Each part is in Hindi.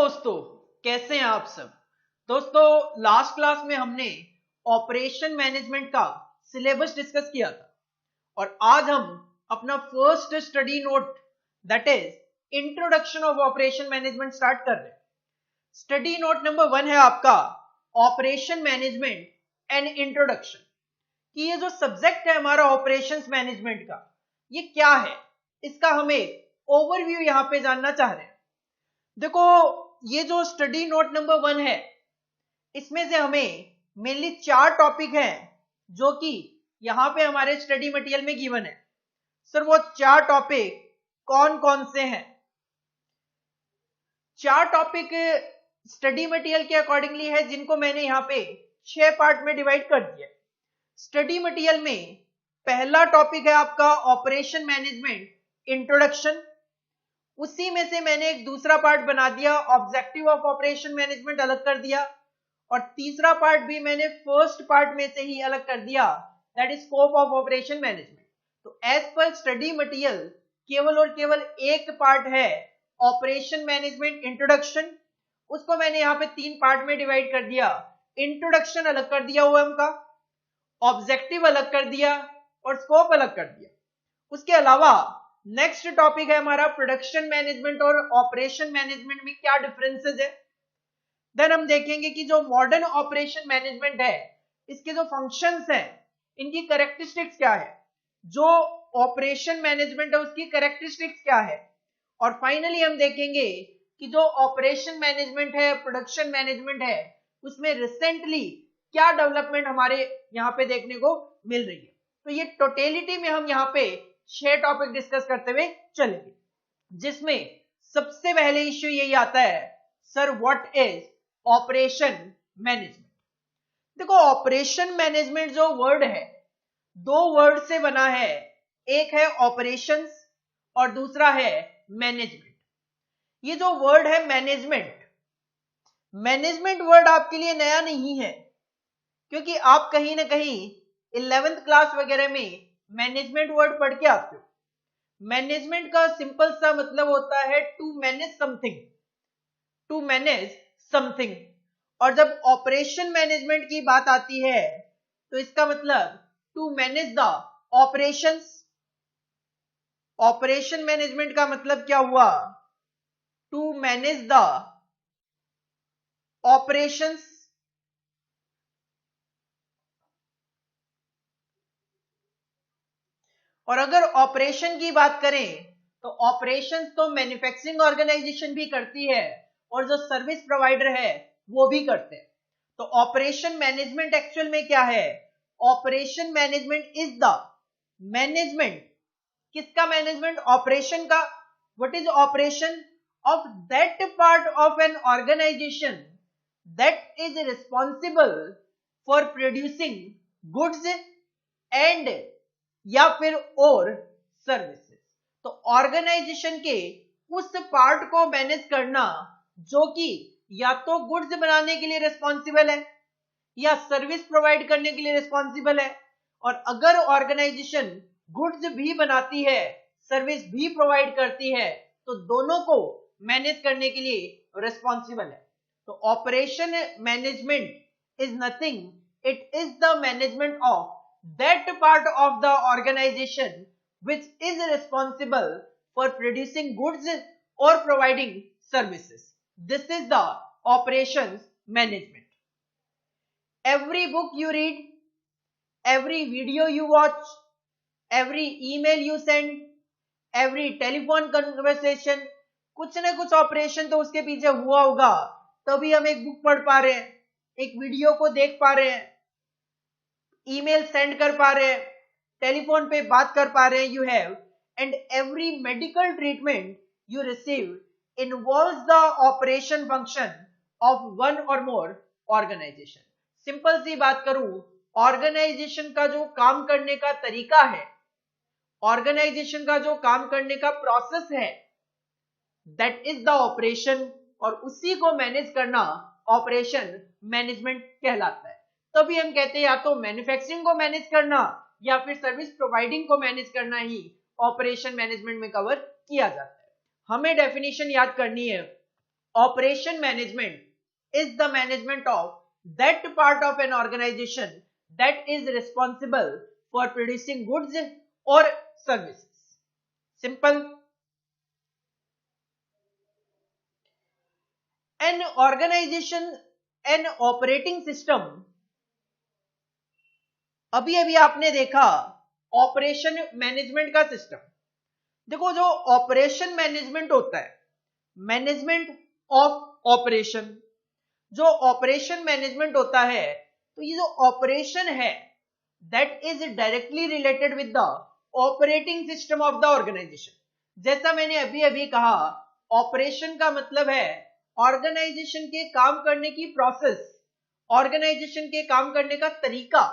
दोस्तों, कैसे हैं आप सब। दोस्तों, लास्ट क्लास में हमने ऑपरेशन मैनेजमेंट का सिलेबस डिस्कस किया था और आज हम अपना first study note that is introduction of operation management start कर रहे हैं। स्टडी नोट नंबर 1 है आपका ऑपरेशन मैनेजमेंट एंड इंट्रोडक्शन, कि ये जो सब्जेक्ट है हमारा ऑपरेशंस मैनेजमेंट का, ये क्या है, इसका हमें ओवरव्यू यहां पे जानना चाह रहे हैं। देखो, ये जो स्टडी नोट नंबर 1 है, इसमें से हमें मेनली 4 टॉपिक हैं जो कि यहां पे हमारे स्टडी मटेरियल में गिवन है। सर, वो 4 टॉपिक कौन कौन से हैं? 4 टॉपिक स्टडी मटेरियल के अकॉर्डिंगली है, जिनको मैंने यहां पे 6 पार्ट में डिवाइड कर दिया। स्टडी मटेरियल में पहला टॉपिक है आपका ऑपरेशन मैनेजमेंट इंट्रोडक्शन। उसी में से मैंने एक दूसरा पार्ट बना दिया, ऑब्जेक्टिव ऑफ ऑपरेशन मैनेजमेंट अलग कर दिया, और तीसरा पार्ट भी मैंने फर्स्ट पार्ट में से ही अलग कर दिया, that is scope of operation management. तो एज पर स्टडी मटेरियल केवल और केवल एक पार्ट है ऑपरेशन मैनेजमेंट इंट्रोडक्शन, उसको मैंने यहाँ पे 3 पार्ट में डिवाइड कर दिया। इंट्रोडक्शन अलग कर दिया ओएम का, ऑब्जेक्टिव अलग कर दिया और स्कोप अलग कर दिया। उसके अलावा नेक्स्ट टॉपिक है हमारा प्रोडक्शन मैनेजमेंट और ऑपरेशन मैनेजमेंट में क्या डिफरेंसेस है। देन हम देखेंगे कि जो मॉडर्न ऑपरेशन मैनेजमेंट है, इसके जो फंक्शंस हैं, इनकी कैरेक्टरिस्टिक्स क्या है, जो ऑपरेशन मैनेजमेंट है उसकी कैरेक्टरिस्टिक्स क्या है, और फाइनली हम देखेंगे कि जो ऑपरेशन मैनेजमेंट है, प्रोडक्शन मैनेजमेंट है, उसमें रिसेंटली क्या डेवलपमेंट हमारे यहाँ पे देखने को मिल रही है। तो ये टोटलिटी में हम यहाँ पे 6 टॉपिक डिस्कस करते हुए चलेंगे, जिसमें सबसे पहले इश्यू यही आता है, sir what is operation management. देखो, ऑपरेशन मैनेजमेंट जो वर्ड है, 2 वर्ड से बना है, एक है ऑपरेशंस और दूसरा है मैनेजमेंट। ये जो वर्ड है मैनेजमेंट, मैनेजमेंट वर्ड आपके लिए नया नहीं है, क्योंकि आप कहीं ना कहीं 11th क्लास वगैरह में मैनेजमेंट वर्ड पढ़ के आते हो। मैनेजमेंट का सिंपल सा मतलब होता है to manage something, to manage something. और जब ऑपरेशन मैनेजमेंट की बात आती है तो इसका मतलब to manage the operations. Operation management का मतलब क्या हुआ? To manage the operations. और अगर ऑपरेशन की बात करें तो ऑपरेशन तो मैन्युफैक्चरिंग ऑर्गेनाइजेशन भी करती है और जो सर्विस प्रोवाइडर है वो भी करते हैं। तो ऑपरेशन मैनेजमेंट एक्चुअल में क्या है? Operation management is the management, किसका मैनेजमेंट? ऑपरेशन का। What is operation? Of that part of an organisation that is responsible for producing goods and या फिर और सर्विसेज। तो ऑर्गेनाइजेशन के उस पार्ट को मैनेज करना जो कि या तो गुड्स बनाने के लिए रिस्पॉन्सिबल है या सर्विस प्रोवाइड करने के लिए रिस्पॉन्सिबल है। और अगर ऑर्गेनाइजेशन गुड्स भी बनाती है, सर्विस भी प्रोवाइड करती है, तो दोनों को मैनेज करने के लिए रिस्पॉन्सिबल है। तो operation management is nothing, it is the management of that part of the organization which is responsible for producing goods or providing services. This is the operations management. Every book you read, every video you watch, every email you send, every telephone conversation, कुछ ना कुछ ऑपरेशन तो उसके पीछे हुआ होगा, तभी हम एक बुक पढ़ पा रहे हैं, एक वीडियो को देख पा रहे हैं, ईमेल सेंड कर पा रहे हैं, टेलीफोन पे बात कर पा रहे हैं। You have and every medical treatment you receive involves the operation function of one और मोर ऑर्गेनाइजेशन। सिंपल सी बात करूं, ऑर्गेनाइजेशन का जो काम करने का तरीका है, ऑर्गेनाइजेशन का जो काम करने का प्रोसेस है, दैट इज द ऑपरेशन, और उसी को मैनेज करना ऑपरेशन मैनेजमेंट कहलाता है। तभी हम कहते हैं या तो मैन्युफैक्चरिंग को मैनेज करना या फिर सर्विस प्रोवाइडिंग को मैनेज करना ही ऑपरेशन मैनेजमेंट में कवर किया जाता है। हमें डेफिनेशन याद करनी है Operation management is the management of that part of an organization that is responsible for producing goods or services. Simple. An organization, an operating system. अभी अभी आपने देखा ऑपरेशन मैनेजमेंट का सिस्टम. देखो जो ऑपरेशन मैनेजमेंट होता है, मैनेजमेंट ऑफ ऑपरेशन, जो ऑपरेशन मैनेजमेंट होता है, तो ये जो ऑपरेशन है that is directly related with the operating system of the organisation. जैसा मैंने अभी अभी कहा, ऑपरेशन का मतलब है ऑर्गेनाइजेशन के काम करने की प्रोसेस, ऑर्गेनाइजेशन के काम करने का तरीका.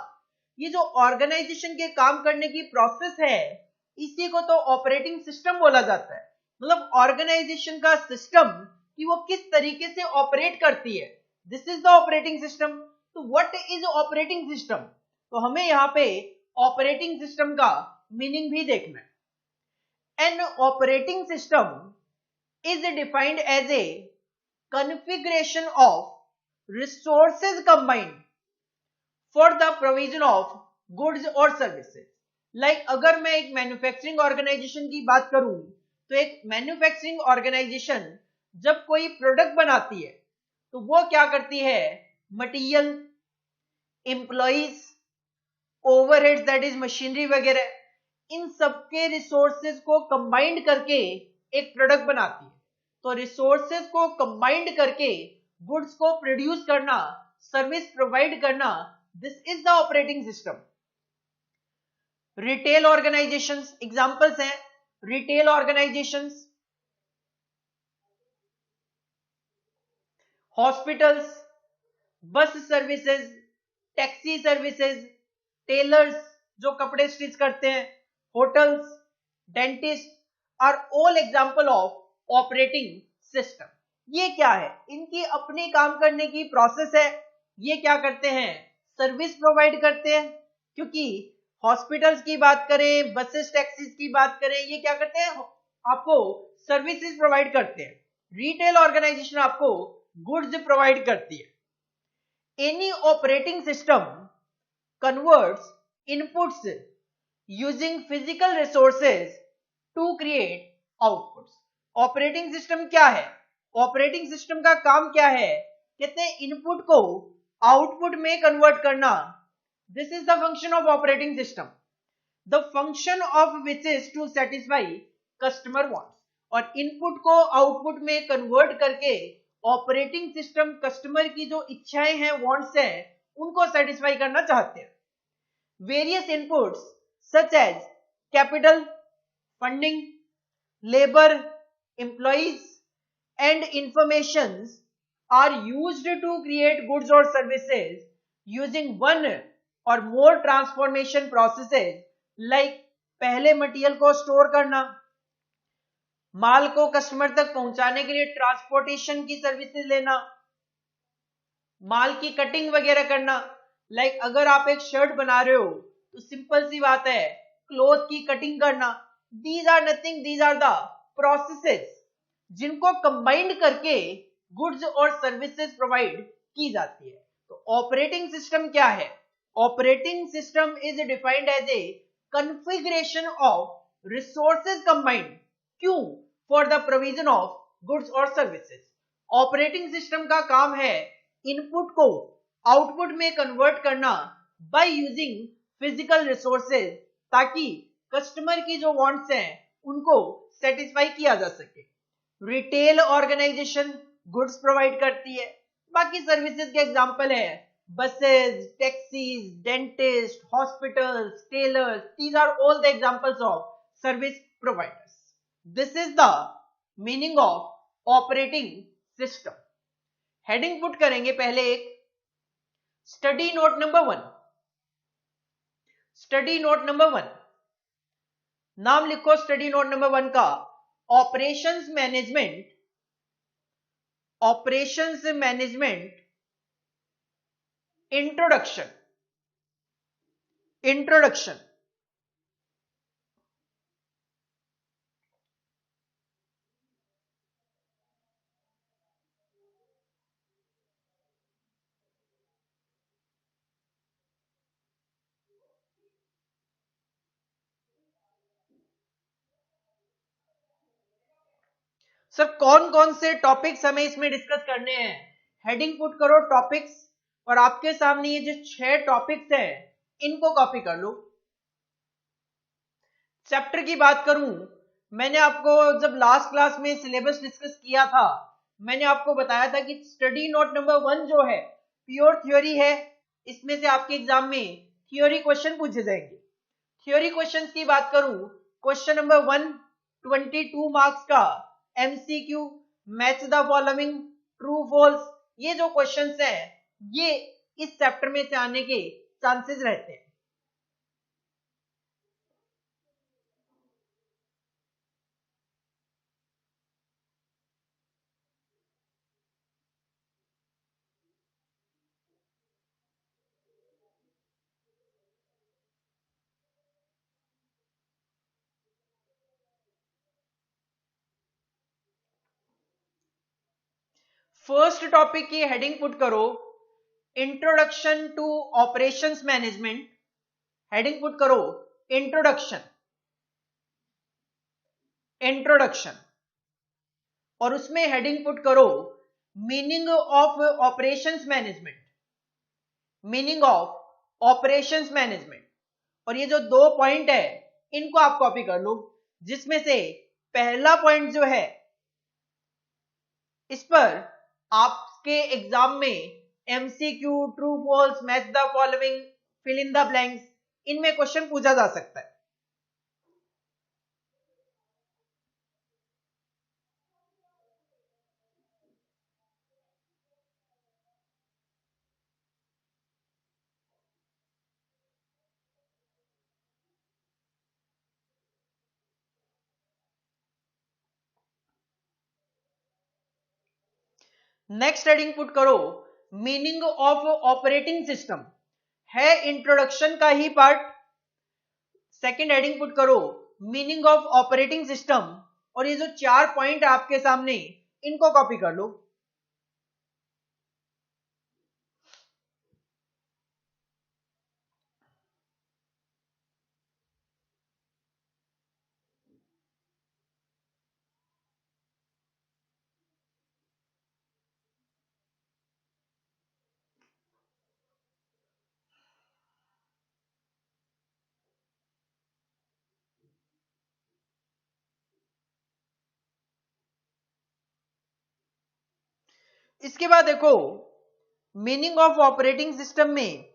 ये जो ऑर्गेनाइजेशन के काम करने की प्रोसेस है, इसी को तो ऑपरेटिंग सिस्टम बोला जाता है. मतलब ऑर्गेनाइजेशन का सिस्टम कि वो किस तरीके से ऑपरेट करती है, this is the operating system. तो व्हाट इज ऑपरेटिंग सिस्टम? तो हमें यहाँ पे ऑपरेटिंग सिस्टम का मीनिंग भी देखना है. An operating system is defined as a configuration of resources combined for the provision of goods और सर्विसेज. लाइक अगर मैं एक मैन्युफैक्चरिंग ऑर्गेनाइजेशन की बात करूं, तो एक मैन्युफैक्चरिंग ऑर्गेनाइजेशन जब कोई प्रोडक्ट बनाती है तो वो क्या करती है, material, employees, overheads that is machinery वगैरह, इन सबके रिसोर्सेज को कंबाइंड करके एक प्रोडक्ट बनाती है. तो रिसोर्सेज को कंबाइंड करके गुड्स को प्रोड्यूस करना, सर्विस प्रोवाइड करना, this is the operating system. Retail organisations examples हैं. Retail organisations, hospitals, bus services, taxi services, tailors जो कपड़े स्टिच करते हैं, hotels, dentist are all example of operating system. ये क्या है, इनकी अपनी काम करने की प्रोसेस है. ये क्या करते हैं, सर्विस प्रोवाइड करते हैं. क्योंकि हॉस्पिटल्स की बात करें, बसेस, टैक्सीज की बात करें, ये क्या करते हैं, आपको सर्विसेज प्रोवाइड करते हैं. रिटेल ऑर्गेनाइजेशन आपको गुड्स प्रोवाइड करती है. Any operating system converts inputs using physical resources to create outputs. Operating system क्या है, ऑपरेटिंग सिस्टम का काम क्या है, कहते हैं इनपुट को आउटपुट में कन्वर्ट करना. This is the function of operating system. The function of which is to satisfy customer wants. और इनपुट को आउटपुट में कन्वर्ट करके ऑपरेटिंग सिस्टम कस्टमर की जो इच्छाएं हैं, वांट्स हैं, उनको सेटिस्फाई करना चाहते हैं. Various inputs such as capital, funding, labour, employees and informations are used to create goods or services using one or more transformation processes like पहले मटेरियल को स्टोर करना, माल को कस्टमर तक पहुंचाने के लिए ट्रांसपोर्टेशन की सर्विसेज लेना, माल की कटिंग वगैरह करना. लाइक अगर आप एक शर्ट बना रहे हो तो सिंपल सी बात है, क्लोथ की कटिंग करना. These are nothing, these are the processes जिनको कंबाइंड करके गुड्स और सर्विसेज प्रोवाइड की जाती है. तो ऑपरेटिंग सिस्टम क्या है, operating system is defined as a configuration of resources combined, क्यों, for the provision of goods और सर्विसेज. ऑपरेटिंग सिस्टम का काम है इनपुट को आउटपुट में कन्वर्ट करना बाय यूजिंग फिजिकल रिसोर्सेज, ताकि कस्टमर की जो वांट्स हैं उनको सेटिस्फाई किया जा सके. रिटेल ऑर्गेनाइजेशन गुड्स प्रोवाइड करती है. बाकी सर्विसेज के एग्जांपल है buses, taxis, dentist, hospitals, tailors. These are all the examples of service providers. This is the meaning of operating system. Heading put करेंगे पहले एक study note number 1. Study note number 1, नाम लिखो स्टडी नोट नंबर 1 का, operations management. Operations management introduction. Introduction. Sir कौन कौन से टॉपिक्स हमें इसमें डिस्कस करने हैं? हेडिंग पुट करो टॉपिक्स, और आपके सामने ये जो 6 टॉपिक्स हैं इनको कॉपी कर लो। चैप्टर की बात करूं, मैंने आपको जब लास्ट क्लास में सिलेबस डिस्कस किया था, मैंने आपको बताया था कि स्टडी नोट नंबर 1 जो है प्योर थ्योरी है। इसमें से आपके एग्जाम में थ्योरी क्वेश्चन पूछे जाएंगे। थ्योरी क्वेश्चंस की बात करूं, क्वेश्चन नंबर 1 22 मार्क्स का MCQ, match the following, true false, ये जो क्वेश्चंस हैं ये इस चैप्टर में से आने के चांसेस रहते हैं। फर्स्ट टॉपिक की हेडिंग पुट करो introduction to operations management. Heading put करो इंट्रोडक्शन, इंट्रोडक्शन, और उसमें हेडिंग पुट करो meaning of operations management, meaning of operations management. और ये जो 2 पॉइंट है इनको आप कॉपी कर लो, जिसमें से पहला पॉइंट जो है इस पर आपके एग्जाम में MCQ, true false, match the following, fill in the blanks, इनमें क्वेश्चन पूछा जा सकता है। नेक्स्ट हेडिंग पुट करो मीनिंग ऑफ ऑपरेटिंग सिस्टम, है इंट्रोडक्शन का ही पार्ट। सेकंड हेडिंग पुट करो मीनिंग ऑफ ऑपरेटिंग सिस्टम, और ये जो 4 पॉइंट आपके सामने इनको कॉपी कर लो। इसके बाद देखो मीनिंग ऑफ ऑपरेटिंग सिस्टम में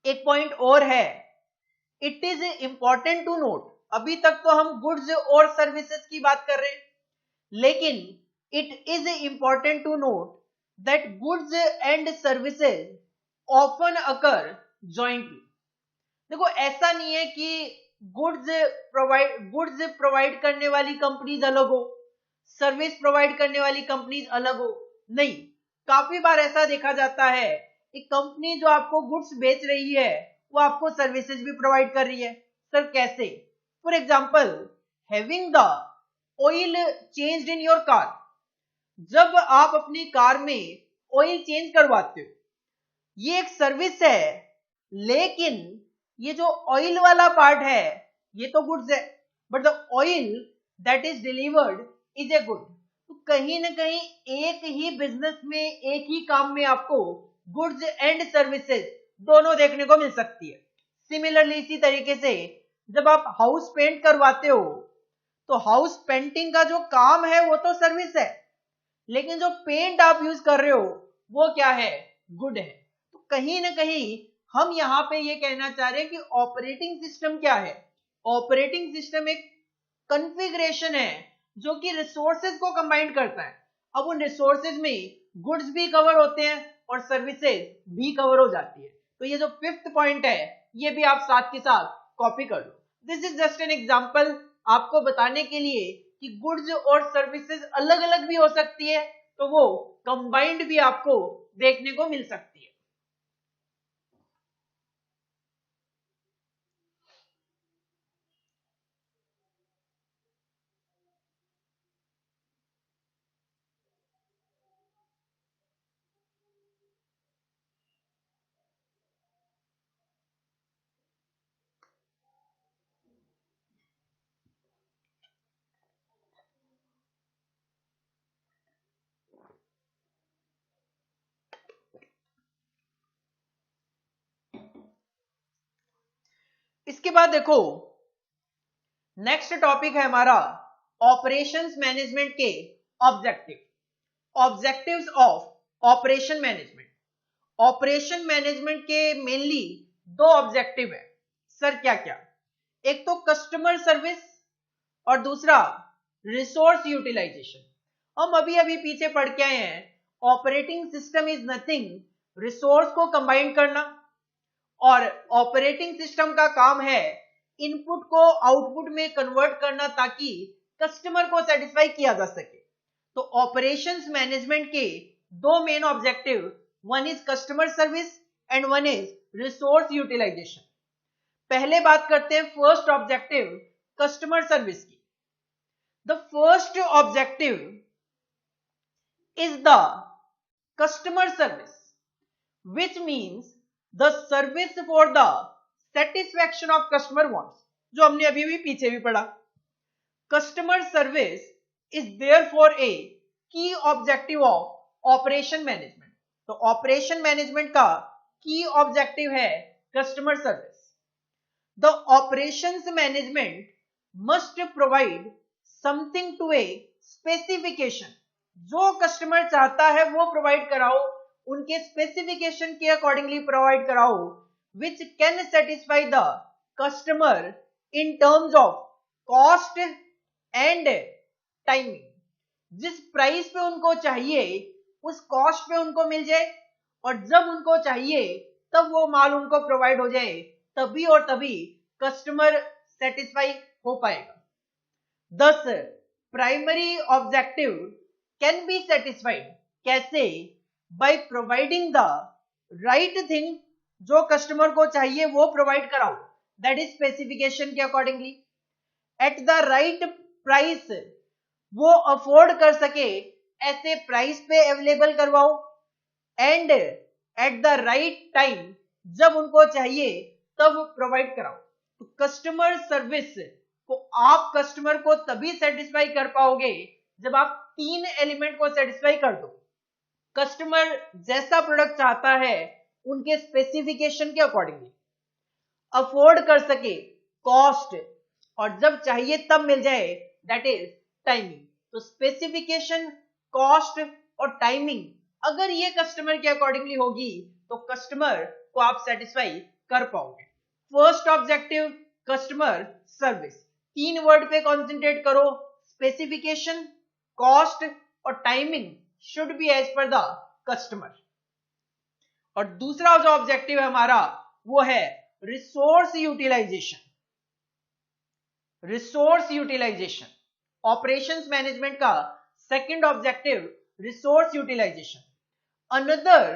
एक पॉइंट और है, it is important to note. अभी तक तो हम गुड्स और सर्विसेज की बात कर रहे हैं, लेकिन it is important to note that goods and services often occur jointly. देखो ऐसा नहीं है कि गुड्स प्रोवाइड करने वाली कंपनीज अलग हो, सर्विस प्रोवाइड करने वाली कंपनीज अलग हो, नहीं। काफी बार ऐसा देखा जाता है कि कंपनी जो आपको गुड्स बेच रही है वो आपको सर्विसेज भी प्रोवाइड कर रही है। सर कैसे? For example, having the oil changed in your car, जब आप अपनी कार में ऑयल चेंज करवाते हो ये एक सर्विस है, लेकिन ये जो ऑयल वाला पार्ट है ये तो गुड्स है, but the oil that is delivered is a good. तो कहीं ना कहीं एक ही बिजनेस में, एक ही काम में आपको गुड्स एंड सर्विसेज दोनों देखने को मिल सकती है। सिमिलरली इसी तरीके से जब आप हाउस पेंट करवाते हो तो हाउस पेंटिंग का जो काम है वो तो सर्विस है, लेकिन जो पेंट आप यूज कर रहे हो वो क्या है? गुड है। तो कहीं ना कहीं हम यहां पे ये कहना चाह रहे हैं कि ऑपरेटिंग सिस्टम क्या है? ऑपरेटिंग सिस्टम एक कॉन्फ़िगरेशन है जो कि रिसोर्सेज को कंबाइन करता है। अब उन रिसोर्सेज में गुड्स भी कवर होते हैं और सर्विसेज भी कवर हो जाती है। तो ये जो 5th पॉइंट है ये भी आप साथ के साथ कॉपी कर लो। This is just an example आपको बताने के लिए कि गुड्स और सर्विसेज अलग अलग भी हो सकती है, तो वो कंबाइंड भी आपको देखने को मिल सकती है। इसके बाद देखो नेक्स्ट टॉपिक है हमारा ऑपरेशंस मैनेजमेंट के objectives of operation management. Operation management के मेनली दो ऑब्जेक्टिव है सर, क्या क्या? एक तो कस्टमर सर्विस और दूसरा रिसोर्स यूटिलाइजेशन। हम अभी अभी पीछे पढ़ के आए हैं operating system is nothing, resource को कंबाइन करना, और ऑपरेटिंग सिस्टम का काम है इनपुट को आउटपुट में कन्वर्ट करना ताकि कस्टमर को सेटिस्फाई किया जा सके। तो ऑपरेशंस मैनेजमेंट के दो main objective, one is customer service and one is resource utilisation. पहले बात करते हैं फर्स्ट ऑब्जेक्टिव कस्टमर सर्विस की। The first objective is the customer service which means the service for the satisfaction of customer wants, जो हमने अभी भी पीछे भी पढ़ा। Customer service is therefore a key objective of operation management। तो ऑपरेशन मैनेजमेंट का की ऑब्जेक्टिव है customer service. The operations management must provide something to a specification, जो कस्टमर चाहता है वो प्रोवाइड कराओ, उनके स्पेसिफिकेशन के अकॉर्डिंगली प्रोवाइड कराओ, which can satisfy the customer in terms of cost and timing. जिस प्राइस पे उनको चाहिए उस कॉस्ट पे उनको मिल जाए, और जब उनको चाहिए तब वो माल उनको प्रोवाइड हो जाए, तभी और तभी कस्टमर सेटिस्फाई हो पाएगा। Thus primary objective can be satisfied, कैसे? By providing the right thing, जो कस्टमर को चाहिए वो प्रोवाइड कराओ, दैट इज स्पेसिफिकेशन के accordingly, at the right price, वो अफोर्ड कर सके ऐसे प्राइस पे अवेलेबल करवाओ, and at the right time, जब उनको चाहिए तब प्रोवाइड कराओ। तो कस्टमर सर्विस को आप कस्टमर को तभी सेटिस्फाई कर पाओगे जब आप तीन एलिमेंट को सेटिस्फाई कर दो। कस्टमर जैसा प्रोडक्ट चाहता है उनके स्पेसिफिकेशन के अकॉर्डिंगली, अफोर्ड कर सके कॉस्ट, और जब चाहिए तब मिल जाए, दैट इज टाइमिंग। तो स्पेसिफिकेशन, कॉस्ट और टाइमिंग अगर ये कस्टमर के अकॉर्डिंगली होगी तो कस्टमर को आप सेटिस्फाई कर पाओगे। फर्स्ट ऑब्जेक्टिव कस्टमर सर्विस, तीन वर्ड पे कॉन्सेंट्रेट करो, स्पेसिफिकेशन, कॉस्ट और timing should be as per the customer। और दूसरा जो ऑब्जेक्टिव है हमारा वो है resource utilisation. Resource utilisation operations management का second objective, resource utilisation. Another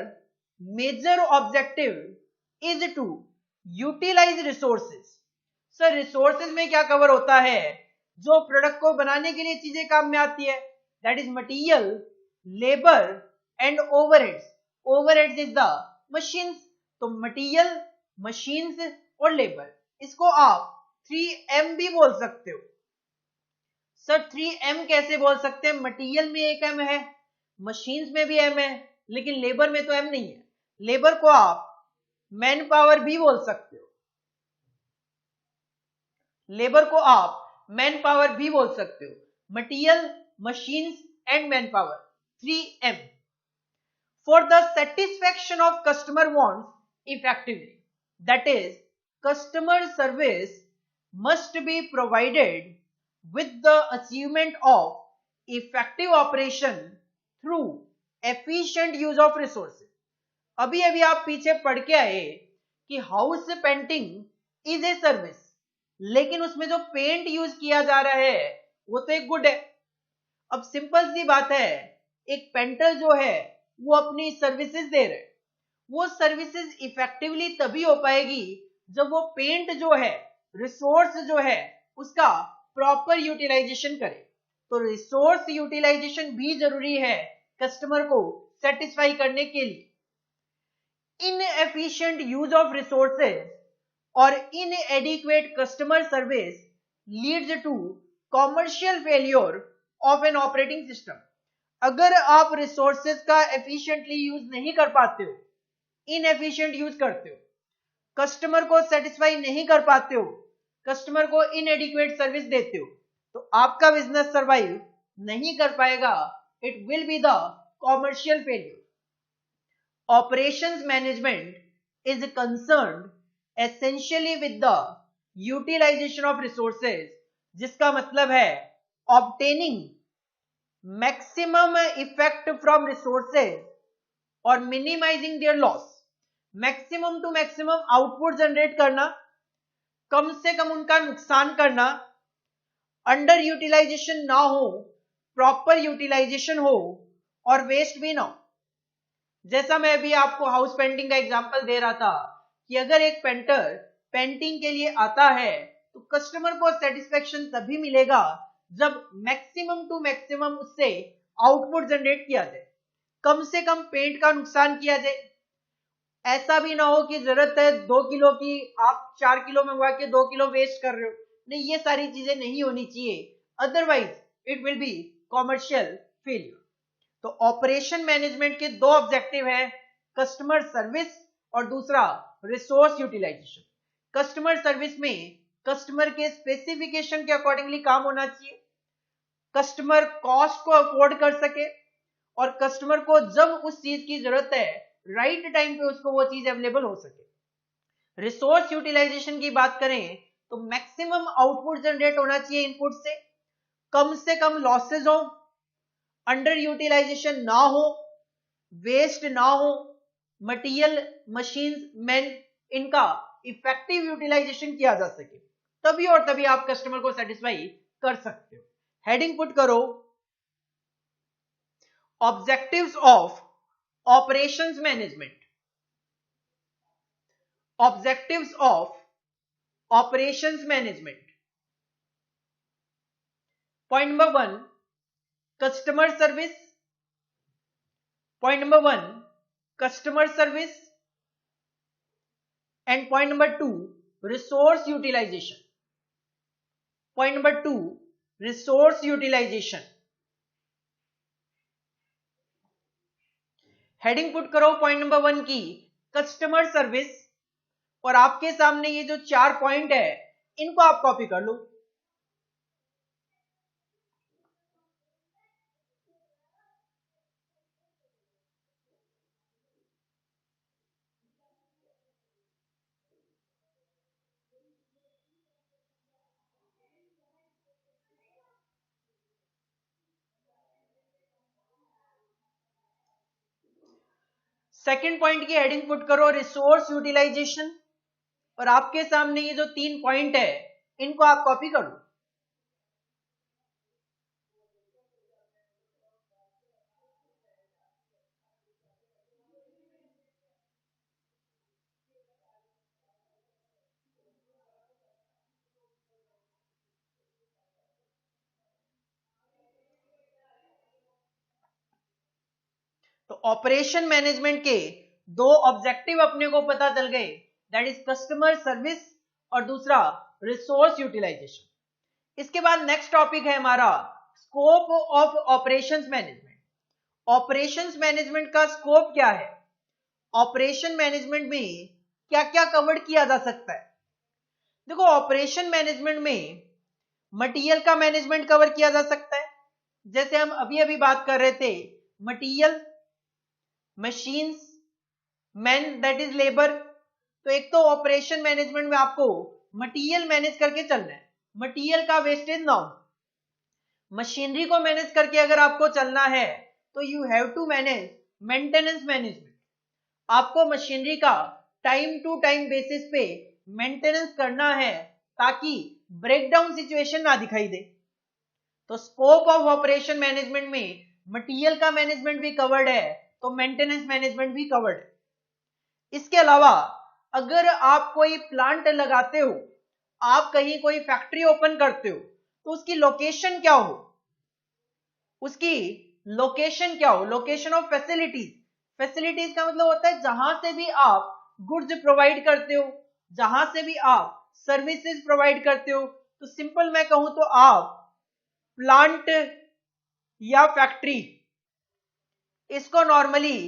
major objective is to utilise resources. Sir resources में क्या कवर होता है? जो प्रोडक्ट को बनाने के लिए चीजें काम में आती है, that is material, labour and overheads. Overheads is the machines, तो मटीरियल, मशीन्स और लेबर, इसको आप 3M भी बोल सकते हो। सर 3M कैसे बोल सकते हैं? मटीरियल में एक M है, मशीन्स में भी M है, लेकिन लेबर में तो M नहीं है। लेबर को आप मैन पावर भी बोल सकते हो, लेबर को आप मैन पावर भी बोल सकते हो। Material, machines and man power, 3M। For the satisfaction of customer wants effectively, that is, customer service must be provided with the achievement of effective operation through efficient use of resources। अभी अभी आप पीछे पढ़ के आए कि house painting is a service, लेकिन उसमें जो पेंट यूज किया जा रहा है वो तो एक गुड है। अब सिंपल सी बात है, एक पेंटर जो है वो अपनी सर्विसेज दे रहे, वो सर्विसेज इफेक्टिवली तभी हो पाएगी जब वो पेंट जो है, रिसोर्स जो है, उसका प्रॉपर यूटिलाइजेशन करे। तो रिसोर्स यूटिलाइजेशन भी जरूरी है कस्टमर को सेटिस्फाई करने के लिए। इनएफिशिएंट यूज ऑफ रिसोर्सेज और inadequate customer service leads to commercial failure of an operating system. अगर आप रिसोर्सेज का एफिशिएंटली यूज नहीं कर पाते हो, इनएफिशिएंट यूज करते हो, कस्टमर को सेटिस्फाई नहीं कर पाते हो, कस्टमर को इनएडिक्वेट सर्विस देते हो तो आपका बिजनेस सर्वाइव नहीं कर पाएगा, it will be the commercial failure. Operations management is concerned essentially with the utilisation of resources, जिसका मतलब है obtaining maximum effect from resources और minimising their loss. Maximum to maximum output generate करना, कम से कम उनका नुकसान करना, अंडर यूटिलाइजेशन ना हो, प्रॉपर यूटिलाइजेशन हो और वेस्ट भी ना हो। जैसा मैं अभी आपको हाउस पेंटिंग का एग्जांपल दे रहा था कि अगर एक पेंटर पेंटिंग के लिए आता है तो कस्टमर को सेटिस्फेक्शन तभी मिलेगा जब मैक्सिमम टू मैक्सिमम उससे आउटपुट जनरेट किया जाए, कम से कम पेंट का नुकसान किया जाए। ऐसा भी ना हो कि जरूरत है 2 किलो की, आप 4 किलो मंगवा के 2 किलो वेस्ट कर रहे हो। नहीं, ये सारी चीजें नहीं होनी चाहिए, otherwise it will B commercial failure. तो ऑपरेशन मैनेजमेंट के दो ऑब्जेक्टिव है, कस्टमर सर्विस और दूसरा रिसोर्स यूटिलाइजेशन। कस्टमर सर्विस में कस्टमर के स्पेसिफिकेशन के अकॉर्डिंगली काम होना चाहिए, कस्टमर कॉस्ट को अफोर्ड कर सके और कस्टमर को जब उस चीज की जरूरत है राइट टाइम पे उसको वो चीज अवेलेबल हो सके। रिसोर्स यूटिलाइजेशन की बात करें तो मैक्सिमम आउटपुट जनरेट होना चाहिए इनपुट से कम लॉसेज हो, अंडर यूटिलाइजेशन ना हो, वेस्ट ना हो, मटेरियल, मशीन्स, मैन, इनका इफेक्टिव यूटिलाइजेशन किया जा सके, तभी और तभी आप कस्टमर को सेटिस्फाई कर सकते हो। हेडिंग पुट करो, objectives of operations management. Objectives of operations management. Point number 1, customer service. Point number 1, customer service and point number 2, resource utilisation. Point number 2, resource utilisation. Heading put करो पॉइंट नंबर 1 की, कस्टमर सर्विस, और आपके सामने ये जो 4 पॉइंट है इनको आप कॉपी कर लो। सेकंड पॉइंट की हेडिंग पुट करो रिसोर्स यूटिलाइजेशन, और आपके सामने ये जो 3 पॉइंट है इनको आप कॉपी कर लो। तो ऑपरेशन मैनेजमेंट के दो ऑब्जेक्टिव अपने को पता चल गए, दैट इज कस्टमर सर्विस और दूसरा रिसोर्स यूटिलाइजेशन। इसके बाद नेक्स्ट टॉपिक है हमारा scope of operations management. Operations management का स्कोप क्या है, ऑपरेशन मैनेजमेंट में क्या क्या कवर किया जा सकता है। देखो, ऑपरेशन मैनेजमेंट में मटेरियल का मैनेजमेंट कवर किया जा सकता है, जैसे हम अभी अभी बात कर रहे थे, material, machines, man that is labour. तो एक तो ऑपरेशन मैनेजमेंट में आपको मटेरियल मैनेज करके चलना है, मटेरियल का वेस्टेज ना हो। मशीनरी को मैनेज करके अगर आपको चलना है तो you have to manage maintenance management. आपको मशीनरी का टाइम टू टाइम बेसिस पे मेंटेनेंस करना है ताकि ब्रेकडाउन सिचुएशन ना दिखाई दे। तो स्कोप ऑफ ऑपरेशन मैनेजमेंट में मटेरियल का मैनेजमेंट भी कवर्ड है तो मेंटेनेंस मैनेजमेंट भी कवर्ड है। इसके अलावा अगर आप कोई प्लांट लगाते हो, आप कहीं कोई फैक्ट्री ओपन करते हो, तो उसकी लोकेशन क्या हो, उसकी लोकेशन क्या हो, लोकेशन ऑफ फैसिलिटीज। फैसिलिटीज का मतलब होता है जहां से भी आप गुड्स प्रोवाइड करते हो, जहां से भी आप सर्विसेज प्रोवाइड करते हो। तो सिंपल मैं कहूं तो आप प्लांट या फैक्ट्री, इसको नॉर्मली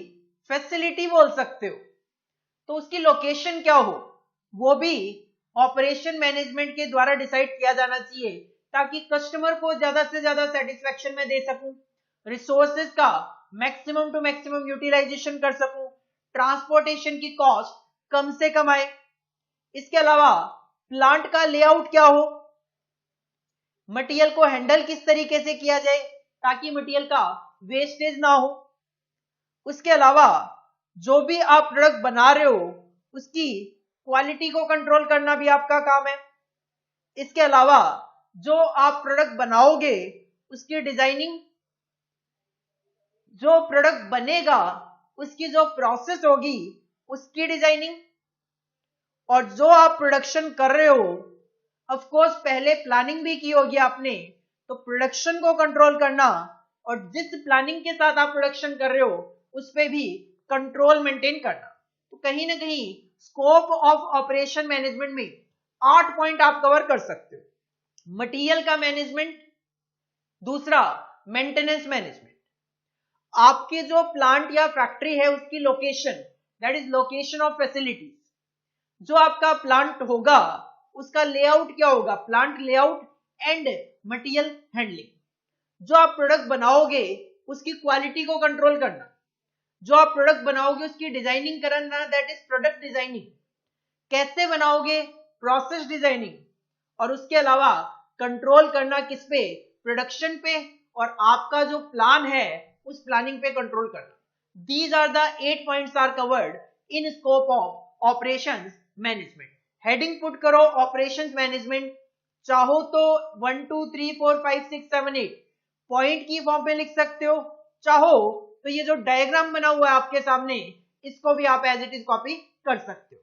फैसिलिटी बोल सकते हो। तो उसकी लोकेशन क्या हो, वो भी ऑपरेशन मैनेजमेंट के द्वारा डिसाइड किया जाना चाहिए ताकि कस्टमर को ज्यादा से ज्यादा सेटिस्फेक्शन में दे सकूं, रिसोर्सेज का मैक्सिमम टू मैक्सिमम यूटिलाइजेशन कर सकूं, ट्रांसपोर्टेशन की कॉस्ट कम से कम आए। इसके अलावा प्लांट का लेआउट क्या हो, मटेरियल को हैंडल किस तरीके से किया जाए ताकि मटेरियल का वेस्टेज ना हो। उसके अलावा जो भी आप प्रोडक्ट बना रहे हो उसकी क्वालिटी को कंट्रोल करना भी आपका काम है। इसके अलावा जो आप प्रोडक्ट बनाओगे उसकी डिजाइनिंग, जो प्रोडक्ट बनेगा उसकी जो प्रोसेस होगी उसकी डिजाइनिंग, और जो आप प्रोडक्शन कर रहे हो ऑफ कोर्स पहले प्लानिंग भी की होगी आपने, तो प्रोडक्शन को कंट्रोल करना और जिस प्लानिंग के साथ आप प्रोडक्शन कर रहे हो उस पे भी कंट्रोल मेंटेन करना। तो कहीं ना कहीं स्कोप ऑफ ऑपरेशन मैनेजमेंट में 8 पॉइंट आप कवर कर सकते हो। मटेरियल का मैनेजमेंट, दूसरा मेंटेनेंस मैनेजमेंट, आपके जो प्लांट या फैक्ट्री है उसकी location, that is location of facilities, जो आपका प्लांट होगा उसका लेआउट क्या होगा, plant layout and material handling, जो आप प्रोडक्ट बनाओगे उसकी क्वालिटी को कंट्रोल करना, जो आप प्रोडक्ट बनाओगे उसकी डिजाइनिंग करना, दैट इज प्रोडक्ट डिजाइनिंग, कैसे बनाओगे, प्रोसेस डिजाइनिंग, और उसके अलावा कंट्रोल करना किस पे, प्रोडक्शन पे, और आपका जो प्लान है उस प्लानिंग पे कंट्रोल करना। These are the 8 points are covered in scope of operations management. Heading put करो ऑपरेशंस मैनेजमेंट, चाहो तो 1 2 3 4 5 6 7 8 पॉइंट की फॉर्म में लिख सकते हो, चाहो तो ये जो डायग्राम बना हुआ है आपके सामने इसको भी आप एज इट इज कॉपी कर सकते हो।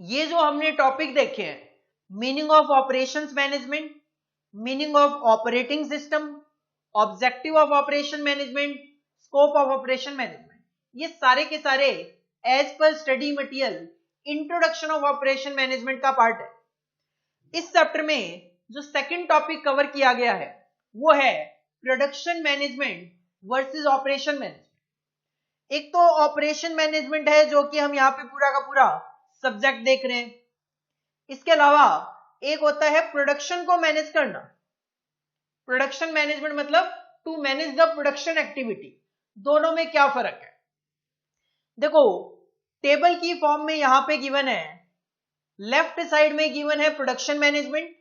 ये जो हमने टॉपिक देखे हैं, meaning of operations management, meaning of operating system, objective of operation management, scope of operation management, ये सारे के सारे as per study material introduction of operation management का पार्ट है। इस चैप्टर में जो सेकंड टॉपिक कवर किया गया है वो है production management versus operation management. एक तो ऑपरेशन मैनेजमेंट है जो कि हम यहाँ पे पूरा का पूरा सब्जेक्ट देख रहे हैं, इसके अलावा एक होता है प्रोडक्शन को मैनेज करना। प्रोडक्शन मैनेजमेंट मतलब to manage the production activity. दोनों में क्या फर्क है, देखो टेबल की फॉर्म में यहां पे गिवन है, लेफ्ट साइड में गिवन है प्रोडक्शन मैनेजमेंट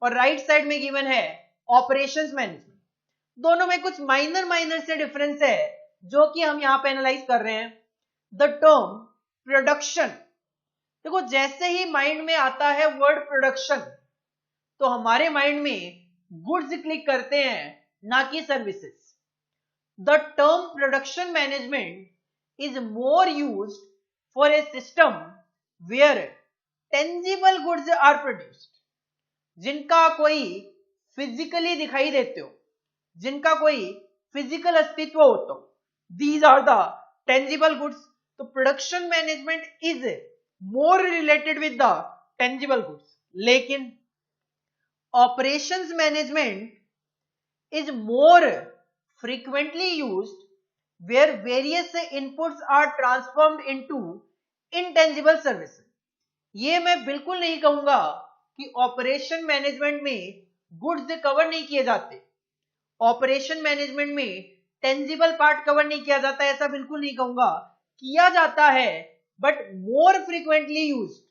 और राइट साइड में गिवन है ऑपरेशंस मैनेजमेंट। दोनों में कुछ माइनर से डिफरेंस है जो कि हम यहां पे एनालाइज कर रहे हैं। द टर्म प्रोडक्शन, देखो जैसे ही माइंड में आता है वर्ड प्रोडक्शन तो हमारे माइंड में गुड्स क्लिक करते हैं ना कि services. The term production management is more used for a system where tangible goods are produced, जिनका कोई फिजिकली दिखाई देते हो, जिनका कोई फिजिकल अस्तित्व होता हो, these are the tangible goods। तो production management is more related with the tangible goods, लेकिन operations management is more frequently used where various inputs are transformed into intangible services। ये मैं बिल्कुल नहीं कहूंगा कि ऑपरेशन मैनेजमेंट में गुड्स कवर नहीं किए जाते, ऑपरेशन मैनेजमेंट में टेंजिबल पार्ट कवर नहीं किया जाता, ऐसा बिल्कुल नहीं कहूंगा, किया जाता है but more frequently used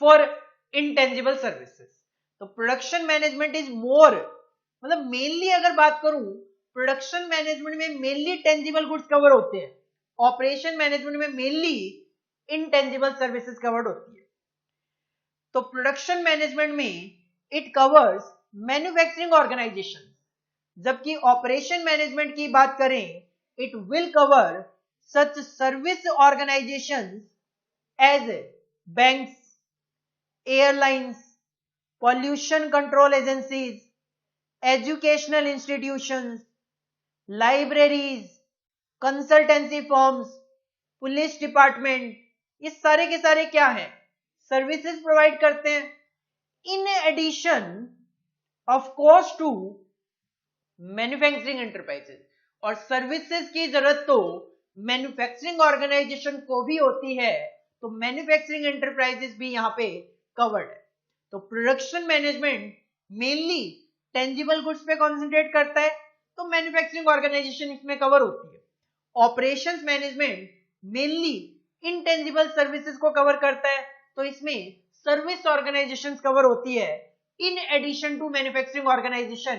for intangible services. तो प्रोडक्शन मैनेजमेंट इज मोर, मतलब मेनली अगर बात करूं प्रोडक्शन मैनेजमेंट में मेनली टेंजिबल गुड्स कवर होते हैं, ऑपरेशन मैनेजमेंट में मेनली इनटेंजिबल सर्विसेज कवर्ड होती है। तो प्रोडक्शन मैनेजमेंट में इट कवर्स मैन्युफैक्चरिंग ऑर्गेनाइजेशन, जबकि ऑपरेशन मैनेजमेंट की बात करें it will cover such service organisations as banks, airlines, pollution control agencies, educational institutions, libraries, consultancy firms, police department, ये सारे के सारे क्या हैं? सर्विसेज प्रोवाइड करते हैं। In addition of course to manufacturing enterprises, और सर्विसेज की जरूरत तो मैन्युफैक्चरिंग ऑर्गेनाइजेशन को भी होती है, तो मैन्युफैक्चरिंग एंटरप्राइजेस भी यहाँ पे कवर्ड है। तो production management mainly tangible goods पे कॉन्सेंट्रेट करता है, तो मैन्युफैक्चरिंग ऑर्गेनाइजेशन इसमें कवर होती है। Operations management mainly intangible services को कवर करता है, तो इसमें सर्विस ऑर्गेनाइजेशंस कवर होती है in addition to manufacturing organisation,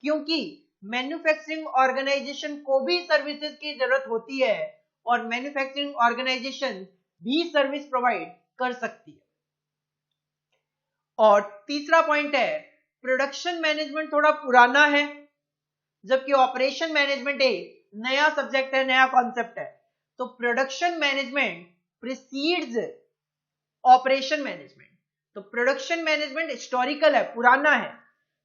क्योंकि मैन्युफैक्चरिंग ऑर्गेनाइजेशन को भी सर्विसेज की जरूरत होती है और मैन्युफैक्चरिंग ऑर्गेनाइजेशन भी सर्विस प्रोवाइड कर सकती है। और तीसरा पॉइंट है, प्रोडक्शन मैनेजमेंट थोड़ा पुराना है, जबकि ऑपरेशन मैनेजमेंट एक नया सब्जेक्ट है, नया कॉन्सेप्ट है। तो production management precedes operation management. तो प्रोडक्शन मैनेजमेंट हिस्टोरिकल है, पुराना है,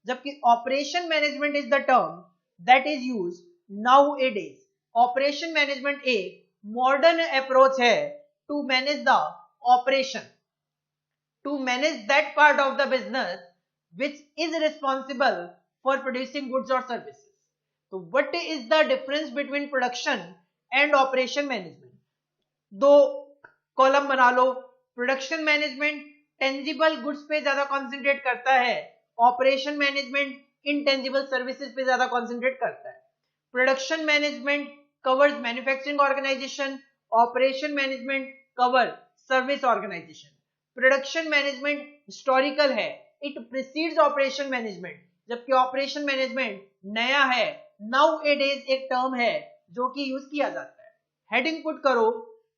जबकि operation management is the term that is used nowadays. Operation management एक मॉडर्न अप्रोच है to manage the operation, to manage that part of the business which is responsible for producing goods or services. So what is the difference between production and operation management? दो कॉलम बना लो। प्रोडक्शन मैनेजमेंट टेंजिबल गुड्स पे ज्यादा कॉन्सेंट्रेट करता है, ऑपरेशन मैनेजमेंट इनटेंजिबल सर्विसेज पे ज्यादा कॉन्सेंट्रेट करता है। Production management covers manufacturing organisation, operation management cover service organisation. Production management historical है, इट प्रीसीड्स ऑपरेशन मैनेजमेंट, जबकि ऑपरेशन मैनेजमेंट नया है, नाउ ए डेज एक टर्म है जो कि यूज किया जाता है। हेडिंग पुट करो,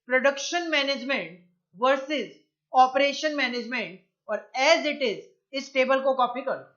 production management versus operation management, और एज इट इज इस टेबल को कॉपी करो।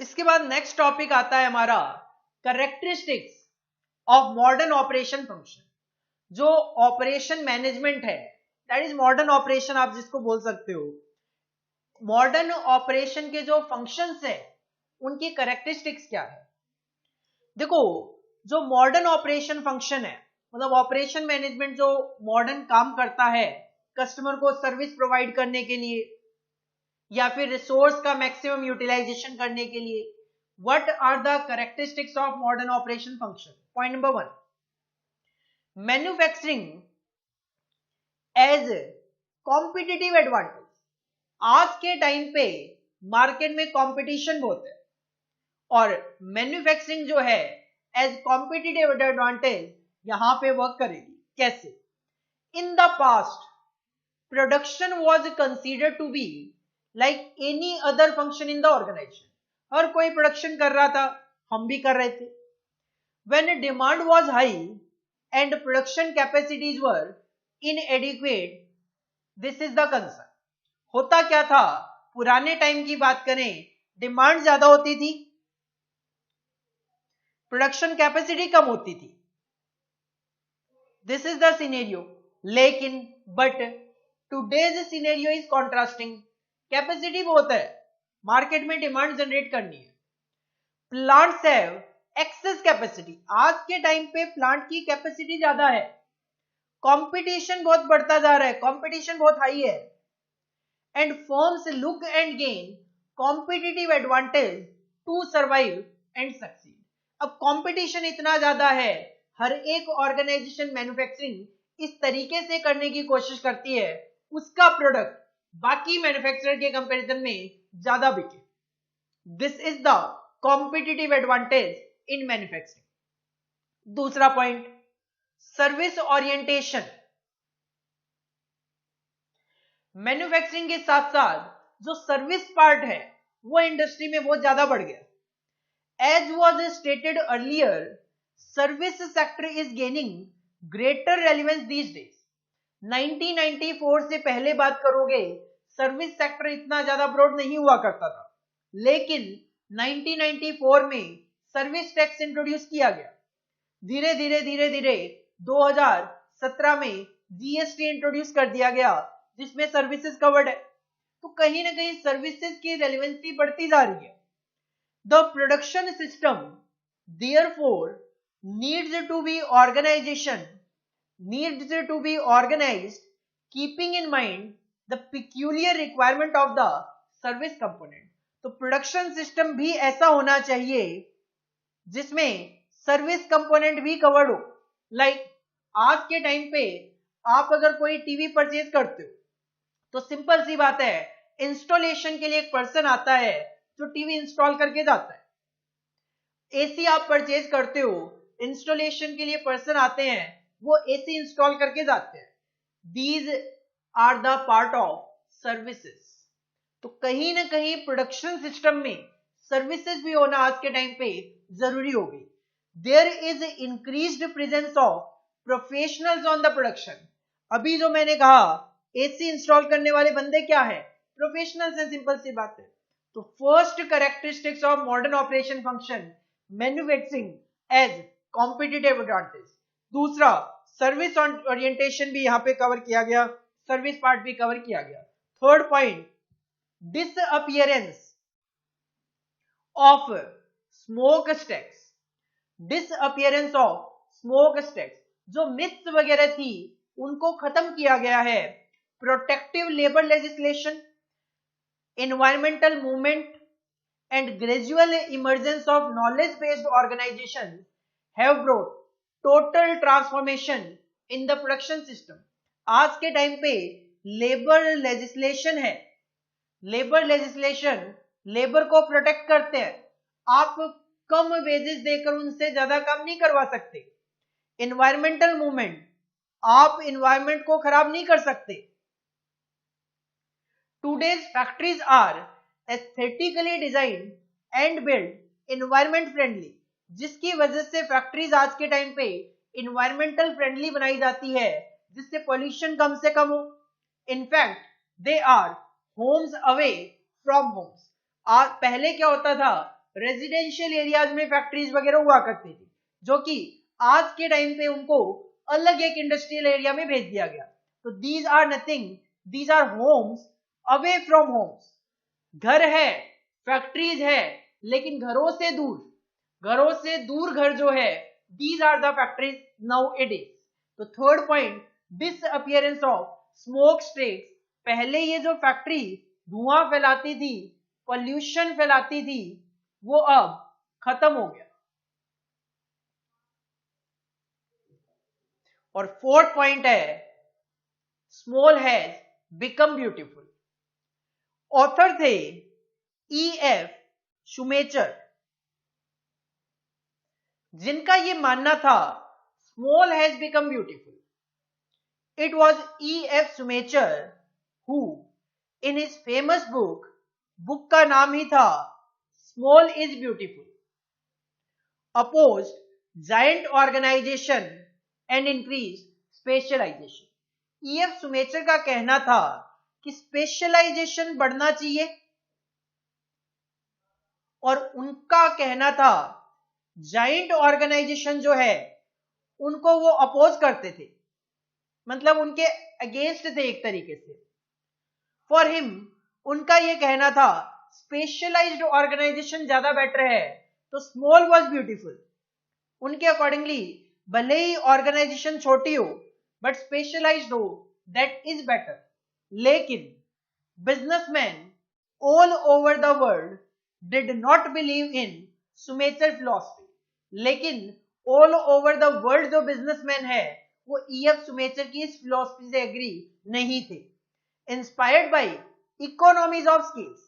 इसके बाद नेक्स्ट टॉपिक आता है हमारा characteristics of modern operation function. जो ऑपरेशन मैनेजमेंट है, दैट इज मॉडर्न ऑपरेशन आप जिसको बोल सकते हो, मॉडर्न ऑपरेशन के जो फंक्शंस है उनकी कैरेक्टरिस्टिक्स क्या है? देखो, जो मॉडर्न ऑपरेशन फंक्शन है, मतलब ऑपरेशन मैनेजमेंट जो मॉडर्न काम करता है कस्टमर को सर्विस प्रोवाइड करने के लिए या फिर रिसोर्स का मैक्सिमम यूटिलाइजेशन करने के लिए, what are the characteristics of modern operation function? Point number 1, manufacturing as competitive advantage. आज के टाइम पे मार्केट में कंपटीशन बहुत है और मैन्युफैक्चरिंग जो है एज कॉम्पिटिटिव एडवांटेज यहां पे वर्क करेगी। कैसे? In the past production was considered to be like any other function in the organisation. हर कोई प्रोडक्शन कर रहा था, हम भी कर रहे थे। When demand was high and production capacities were इनएडिक्वेट, this is the concern. होता क्या था, पुराने टाइम की बात करें, डिमांड ज्यादा होती थी, प्रोडक्शन कैपेसिटी कम होती थी। This is the scenario. लेकिन but today's scenario is contrasting. Capacity बहुत है, मार्केट में डिमांड जनरेट करनी है, प्लांट्स हैव एक्सेस कैपेसिटी। आज के टाइम पे प्लांट की कैपेसिटी ज्यादा है, कंपटीशन बहुत बढ़ता जा रहा है, कंपटीशन बहुत हाई है, and firms look and gain competitive advantage to survive and succeed. अब कंपटीशन इतना ज्यादा है, हर एक ऑर्गेनाइजेशन मैन्युफैक्चरिंग इस तरीके से करने की कोशिश करती है उसका प्रोडक्ट बाकी मैन्युफैक्चरर के कंपैरिजन में ज्यादा बिके। This is the competitive advantage in manufacturing. दूसरा पॉइंट, सर्विस ओरिएंटेशन, मैन्युफैक्चरिंग के साथ साथ जो सर्विस पार्ट है वो इंडस्ट्री में बहुत ज्यादा बढ़ गया. As was stated earlier, service sector is gaining greater relevance these days. 1994 से पहले बात करोगे सर्विस सेक्टर इतना ज्यादा ब्रॉड नहीं हुआ करता था, लेकिन 1994 में सर्विस टैक्स इंट्रोड्यूस किया गया. धीरे धीरे 2017 में जीएसटी इंट्रोड्यूस कर दिया गया जिसमें सर्विसेज कवर्ड है. तो कहीं ना कहीं सर्विसेज की रेलेवेंसी बढ़ती जा रही है. The production system therefore needs to be organized keeping in mind the peculiar requirement of the service component. तो प्रोडक्शन सिस्टम भी ऐसा होना चाहिए जिसमें सर्विस कंपोनेंट भी कवर्ड हो. लाइक आज के टाइम पे आप अगर कोई टीवी परचेज करते हो तो सिंपल सी बात है, इंस्टॉलेशन के लिए एक पर्सन आता है जो टीवी इंस्टॉल करके जाता है. एसी आप परचेज करते हो, इंस्टॉलेशन के लिए पर्सन आते हैं, वो एसी इंस्टॉल करके जाते हैं. These are the part of services. तो कहीं ना कहीं प्रोडक्शन सिस्टम में सर्विसेज भी होना आज के टाइम पे जरूरी हो गई. There is increased presence of professionals on the production. अभी जो मैंने कहा एसी इंस्टॉल करने वाले बंदे क्या है, प्रोफेशनल्स है. सिंपल सी बात है. तो first characteristics of modern operation function manufacturing as competitive advantage. दूसरा सर्विस ओरिएंटेशन भी यहां पे कवर किया गया, सर्विस पार्ट भी कवर किया गया. Third point, disappearance of smoke stacks. Disappearance of smoke stacks, जो मिथ्स वगैरह थी उनको खत्म किया गया है. Protective labour legislation, environmental movement and gradual emergence of knowledge-based organizations have brought total transformation in the production system. आज के टाइम पे लेबर लेजिस्लेशन है. लेबर लेजिस्लेशन लेबर को प्रोटेक्ट करते हैं. आप कम वेजेस देकर उनसे ज्यादा काम नहीं करवा सकते. एनवायरमेंटल मूवमेंट, आप एनवायरमेंट को खराब नहीं कर सकते. Today's factories are aesthetically designed and built environment friendly, जिसकी वजह से फैक्ट्रीज आज के टाइम पे environmental friendly बनाई जाती है जिससे pollution कम से कम हो. In fact they are homes away from homes. पहले क्या होता था, रेजिडेंशियल एरियाज में फैक्ट्रीज वगैरह हुआ करती थी, जो कि आज के टाइम पे उनको अलग एक इंडस्ट्रियल एरिया में भेज दिया गया. तो these are nothing, these are homes away from homes. घर है, फैक्ट्रीज है, लेकिन घरों से दूर घर जो है, these are the factories now it is. तो third point, disappearance of smoke stacks. पहले ये जो फैक्ट्री धुआं फैलाती थी, पॉल्यूशन फैलाती थी, वो अब खत्म हो गया. और फोर्थ पॉइंट है, small has become beautiful. Author थे E.F. शुमेचर, जिनका ये मानना था small has become beautiful. It was E.F. Schumacher who in his famous book का नाम ही था small is beautiful, oppose giant organisation and increase specialisation. E.F. Schumacher का कहना था कि स्पेशलाइजेशन बढ़ना चाहिए, और उनका कहना था जाइंट ऑर्गेनाइजेशन जो है उनको वो अपोज करते थे, मतलब उनके अगेंस्ट थे एक तरीके से. फॉर हिम, उनका ये कहना था स्पेशलाइज्ड ऑर्गेनाइजेशन ज्यादा बेटर है, तो स्मॉल वाज ब्यूटीफुल. उनके अकॉर्डिंगली भले ही ऑर्गेनाइजेशन छोटी हो बट स्पेशलाइज्ड हो, दैट इज बेटर. लेकिन businessman all over the world did not believe in Schumacher philosophy. लेकिन ऑल ओवर द वर्ल्ड जो बिजनेसमैन है वो E.F. शुमेचर की इस फिलॉसफी से एग्री नहीं थे. Inspired by economies of scales,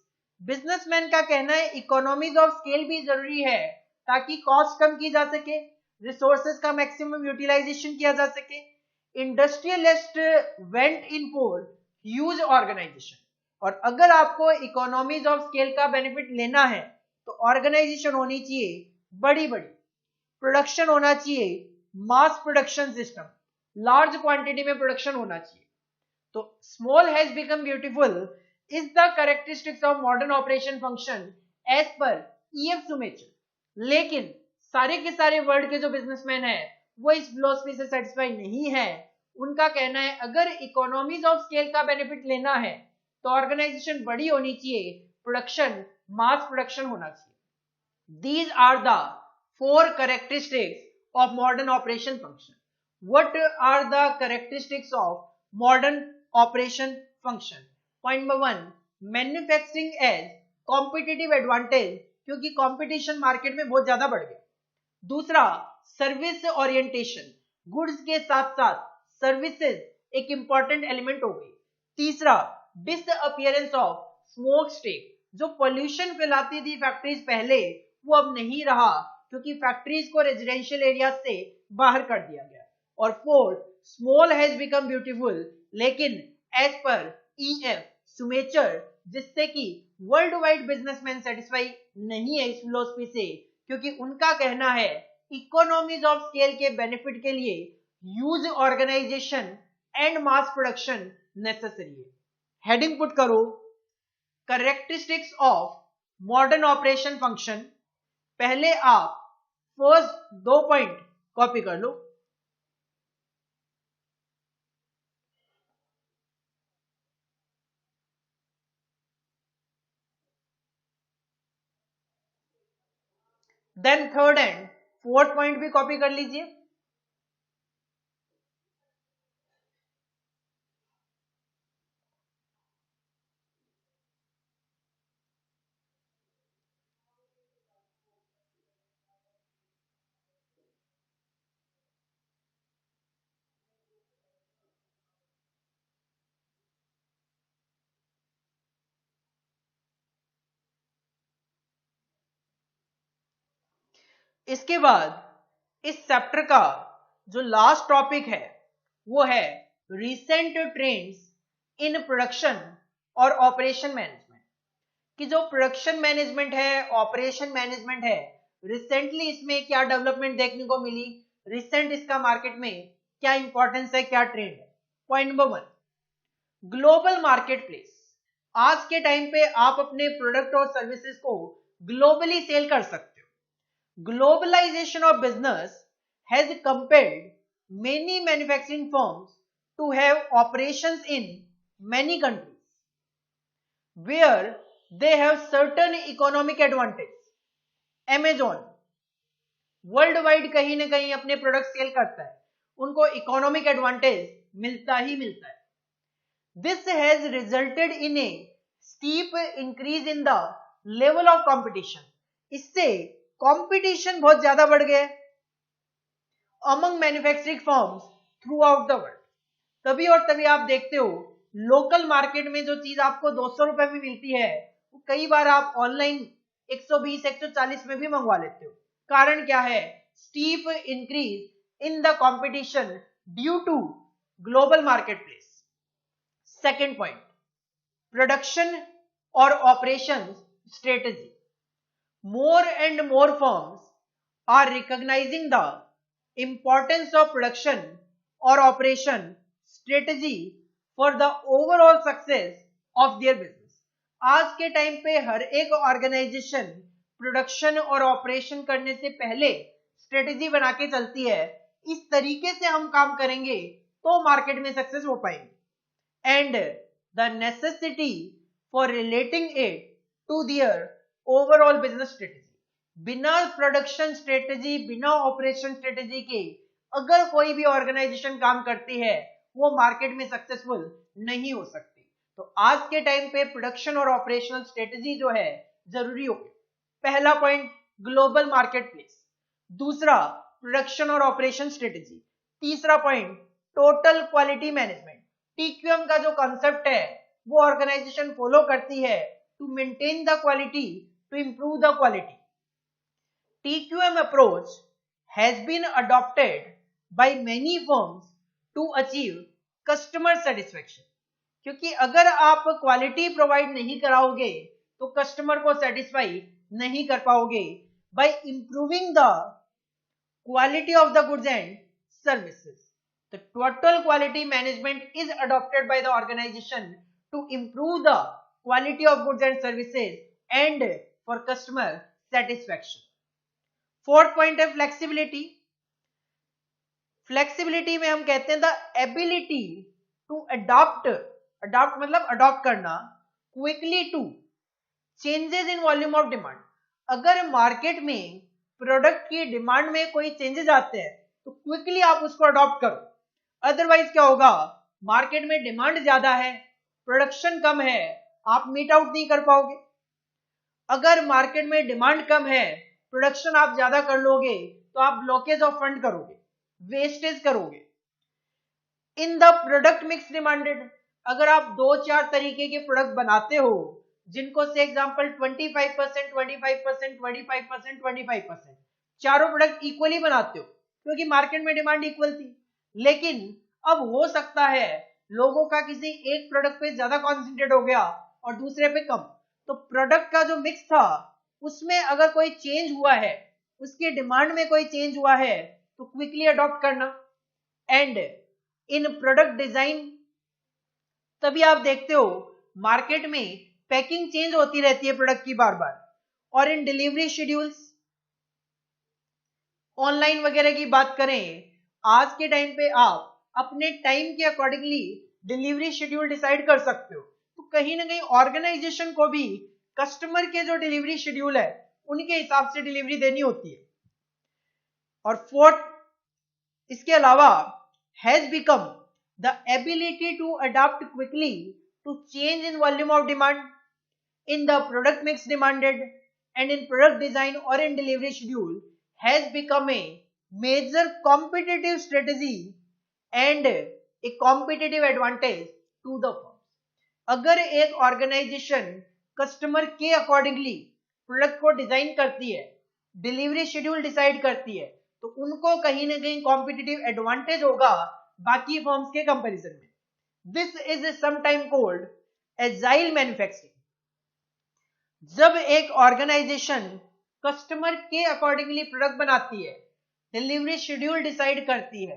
businessman का कहना है इकोनॉमीज ऑफ स्केल भी जरूरी है ताकि कॉस्ट कम की जा सके, रिसोर्सेज का मैक्सिमम यूटिलाइजेशन किया जा सके। Industrialist went in for huge organisation, और अगर आपको इकोनॉमीज ऑफ स्केल का बेनिफिट लेना है तो ऑर्गेनाइजेशन होनी चाहिए बड़ी बड़ी, प्रोडक्शन होना चाहिए mass production system, large quantity में प्रोडक्शन होना चाहिए। तो small has become beautiful is the characteristics of modern operation function as per EF Schumacher. लेकिन सारे के सारे वर्ल्ड के जो बिजनेसमैन है वो इस फिलॉसफी से सेटिस्फाई नहीं है। उनका कहना है अगर इकोनॉमीज ऑफ स्केल का बेनिफिट लेना है तो ऑर्गेनाइजेशन बड़ी होनी चाहिए, प्रोडक्शन मास प्रोडक्शन होना चाहिए। These are the 4 characteristics of modern operation function. What are the characteristics of modern operation function? Point number 1, manufacturing as competitive advantage, क्योंकि कंपटीशन मार्केट में बहुत ज्यादा बढ़ गया। दूसरा, सर्विस ओरिएंटेशन, गुड्स के साथ साथ सर्विसेज एक इंपॉर्टेंट एलिमेंट हो गई। तीसरा, डिसअपियरेंस ऑफ स्मोक स्टेक, जो पोल्यूशन फैलाती थी फैक्ट्रीज पहले वो अब नहीं रहा क्योंकि फैक्ट्रीज को रेजिडेंशियल एरिया से बाहर कर दिया गया। और fourth, small has become beautiful, लेकिन एज पर ईएफ सुमेचर, जिससे कि वर्ल्ड वाइड बिजनेसमैन सेटिस्फाई नहीं है इस फिलॉसफी से, क्योंकि उनका कहना है इकोनॉमीज ऑफ स्केल के बेनिफिट के लिए huge organisation and mass production necessary है। हेडिंग पुट करो, characteristics of modern operation function. पहले आप फर्स्ट 2 पॉइंट कॉपी कर लो। Then third and fourth point भी कॉपी कर लीजिए। इसके बाद इस चैप्टर का जो लास्ट टॉपिक है वो है रिसेंट ट्रेंड्स इन प्रोडक्शन और ऑपरेशन मैनेजमेंट, कि जो प्रोडक्शन मैनेजमेंट है, ऑपरेशन मैनेजमेंट है, रिसेंटली इसमें क्या डेवलपमेंट देखने को मिली, रिसेंट इसका मार्केट में क्या इंपॉर्टेंस है, क्या ट्रेंड है। Point number 1, global market place. आज के टाइम पे आप अपने प्रोडक्ट और सर्विसेज को ग्लोबली सेल कर सकते हो। Globalization of business has compelled many manufacturing firms to have operations in many countries where they have certain economic advantage. Amazon world wide कहीं ना कहीं अपने प्रोडक्ट सेल करता है, उनको इकोनॉमिक एडवांटेज मिलता ही मिलता है। This has resulted in A steep increase in the level of competition. इससे कंपटीशन बहुत ज्यादा बढ़ गया among manufacturing firms through out the world. तभी और तभी आप देखते हो लोकल मार्केट में जो चीज आपको 200 रुपए में मिलती है वो कई बार आप ऑनलाइन 120 140 में भी मंगवा लेते हो। कारण क्या है? Steep increase in the competition due to global market place. Second point, production और operation strategy. More and more firms are recognizing the importance of production or operation strategy for the overall success of their business. आज के टाइम पे हर एक ऑर्गेनाइजेशन प्रोडक्शन और ऑपरेशन करने से पहले स्ट्रेटेजी बना के चलती है। इस तरीके से हम काम करेंगे तो मार्केट में सक्सेस हो पाएंगे। And the necessity for relating it to their overall business strategy. बिना प्रोडक्शन स्ट्रेटेजी, बिना ऑपरेशन स्ट्रेटेजी के अगर कोई भी ऑर्गेनाइजेशन काम करती है वो मार्केट में सक्सेसफुल नहीं हो सकती। तो आज के टाइम पे प्रोडक्शन और ऑपरेशनल स्ट्रेटेजी जो है जरूरी हो गई। पहला पॉइंट ग्लोबल मार्केट प्लेस, दूसरा प्रोडक्शन और ऑपरेशन स्ट्रेटेजी, तीसरा point total quality management. TQM का जो कॉन्सेप्ट है वो ऑर्गेनाइजेशन फॉलो करती है to maintain the quality, to improve the quality. TQM approach has been adopted by many firms to achieve customer satisfaction. क्योंकि अगर आप क्वालिटी प्रोवाइड नहीं कराओगे तो कस्टमर को सेटिस्फाई नहीं कर पाओगे. By improving the quality of the goods and services, the total quality management is adopted by the organization to improve the quality of goods and services and for customer satisfaction. Fourth point है flexibility. Flexibility में हम कहते हैं the ability to adopt मतलब adopt करना quickly to changes in volume of demand. अगर मार्केट में प्रोडक्ट की डिमांड में कोई चेंजेस आते हैं तो क्विकली आप उसको अडॉप्ट करो. अदरवाइज क्या होगा, मार्केट में डिमांड ज्यादा है, प्रोडक्शन कम है, आप मीट आउट नहीं कर पाओगे. अगर मार्केट में डिमांड कम है, प्रोडक्शन आप ज्यादा कर लोगे तो आप ब्लॉकेज ऑफ फंड करोगे, वेस्टेज करोगे. इन द प्रोडक्ट मिक्स डिमांडेड, अगर आप 2-4 तरीके के प्रोडक्ट बनाते हो जिनको से एग्जांपल 25%, 25%, 25%, 25%, चारों प्रोडक्ट इक्वली बनाते हो क्योंकि मार्केट में डिमांड इक्वल थी. लेकिन अब हो सकता है लोगों का किसी एक प्रोडक्ट पे ज्यादा कॉन्सेंट्रेट हो गया और दूसरे पे कम, तो प्रोडक्ट का जो मिक्स था उसमें अगर कोई चेंज हुआ है, उसकी डिमांड में कोई चेंज हुआ है तो क्विकली अडॉप्ट करना. एंड इन प्रोडक्ट डिजाइन, तभी आप देखते हो मार्केट में पैकिंग चेंज होती रहती है प्रोडक्ट की बार बार. और इन डिलीवरी शेड्यूल्स, ऑनलाइन वगैरह की बात करें, आज के टाइम पे आप अपने टाइम के अकॉर्डिंगली डिलीवरी शेड्यूल डिसाइड कर सकते हो. तो कहीं ना कहीं ऑर्गेनाइजेशन को भी कस्टमर के जो डिलीवरी शेड्यूल है उनके हिसाब से डिलीवरी देनी होती है. और फोर्थ, इसके अलावा has become the ability to adopt quickly to change in volume of demand in the product mix demanded and in product design और in delivery schedule has become a major competitive strategy and a competitive advantage to the firm. अगर एक ऑर्गेनाइजेशन कस्टमर के अकॉर्डिंगली प्रोडक्ट को डिजाइन करती है, डिलीवरी शेड्यूल डिसाइड करती है, तो उनको कहीं ना कहीं कॉम्पिटिटिव एडवांटेज होगा बाकी फर्म्स के कंपैरिजन में. This is sometime called agile manufacturing. जब एक ऑर्गेनाइजेशन कस्टमर के अकॉर्डिंगली प्रोडक्ट बनाती है, डिलीवरी शेड्यूल डिसाइड करती है,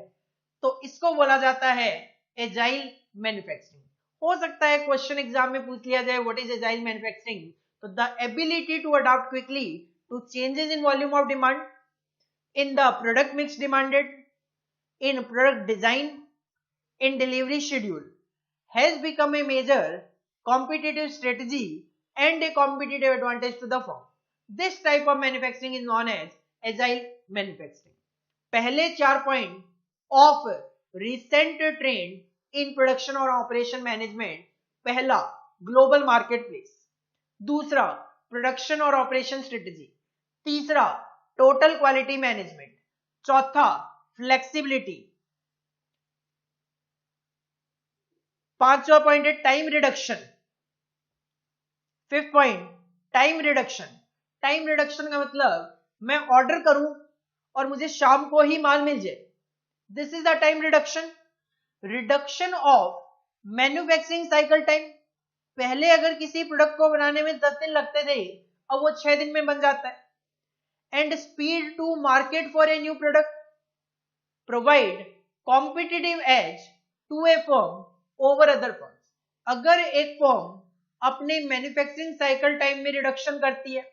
तो इसको बोला जाता है एजाइल मैन्युफैक्चरिंग. हो सकता है क्वेश्चन एग्जाम में पूछ लिया जाए व्हाट इज एजाइल मैन्युफैक्चरिंग, तो the ability to adopt quickly to changes in volume of demand in the product mix demanded in product design in delivery schedule has become a major competitive strategy and a competitive advantage to the firm. This type of manufacturing is known as agile manufacturing. पहले 4 point of recent trend in production और ऑपरेशन मैनेजमेंट. पहला, ग्लोबल मार्केट प्लेस. दूसरा, प्रोडक्शन और ऑपरेशन स्ट्रेटेजी. तीसरा, टोटल क्वालिटी मैनेजमेंट. चौथा, फ्लेक्सिबिलिटी. पांचवा पॉइंट है time reduction. Fifth point, time reduction. Time reduction का मतलब मैं ऑर्डर करूं और मुझे शाम को ही माल मिल जाए. This is the time reduction. Reduction of manufacturing cycle time. पहले अगर किसी प्रोडक्ट को बनाने में 10 दिन लगते थे, अब वो 6 दिन में बन जाता है. And speed to market for a new product. Provide competitive edge to a firm over other firms. अगर एक फर्म अपने मैन्युफैक्चरिंग साइकिल टाइम में रिडक्शन करती है,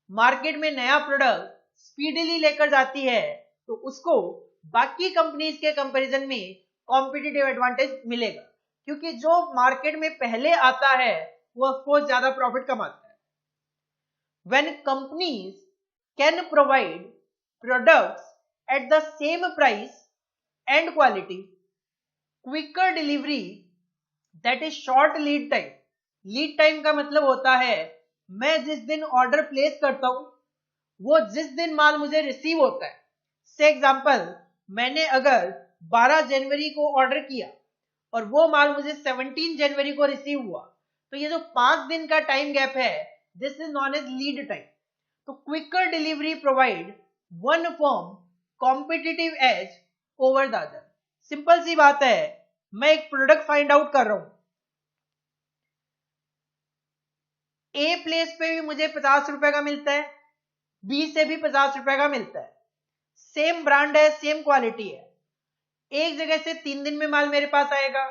मार्केट में नया प्रोडक्ट स्पीडली लेकर जाती है, तो उसको बाकी कंपनीज के कंपैरिजन में कॉम्पिटिटिव एडवांटेज मिलेगा, क्योंकि जो मार्केट में पहले आता है वो ऑफकोर्स ज्यादा प्रॉफिट कमाता है. When companies can provide products at the same price and quality, quicker delivery, that is short lead time. Lead time का मतलब होता है मैं जिस दिन ऑर्डर प्लेस करता हूं वो जिस दिन माल मुझे रिसीव होता है. से एग्जांपल, मैंने अगर 12 जनवरी को ऑर्डर किया और वो माल मुझे 17 जनवरी को रिसीव हुआ, तो ये जो 5 दिन का टाइम गैप है, this is known as lead time. तो quicker delivery provide one firm competitive edge over the other. Simple सी बात है, मैं एक प्रोडक्ट फाइंड आउट कर रहा हूं, ए प्लेस पे भी मुझे 50 रुपए का मिलता है, बी से भी 50 रुपए का मिलता है, सेम ब्रांड है, सेम क्वालिटी है, एक जगह से 3 दिन में माल मेरे पास आएगा,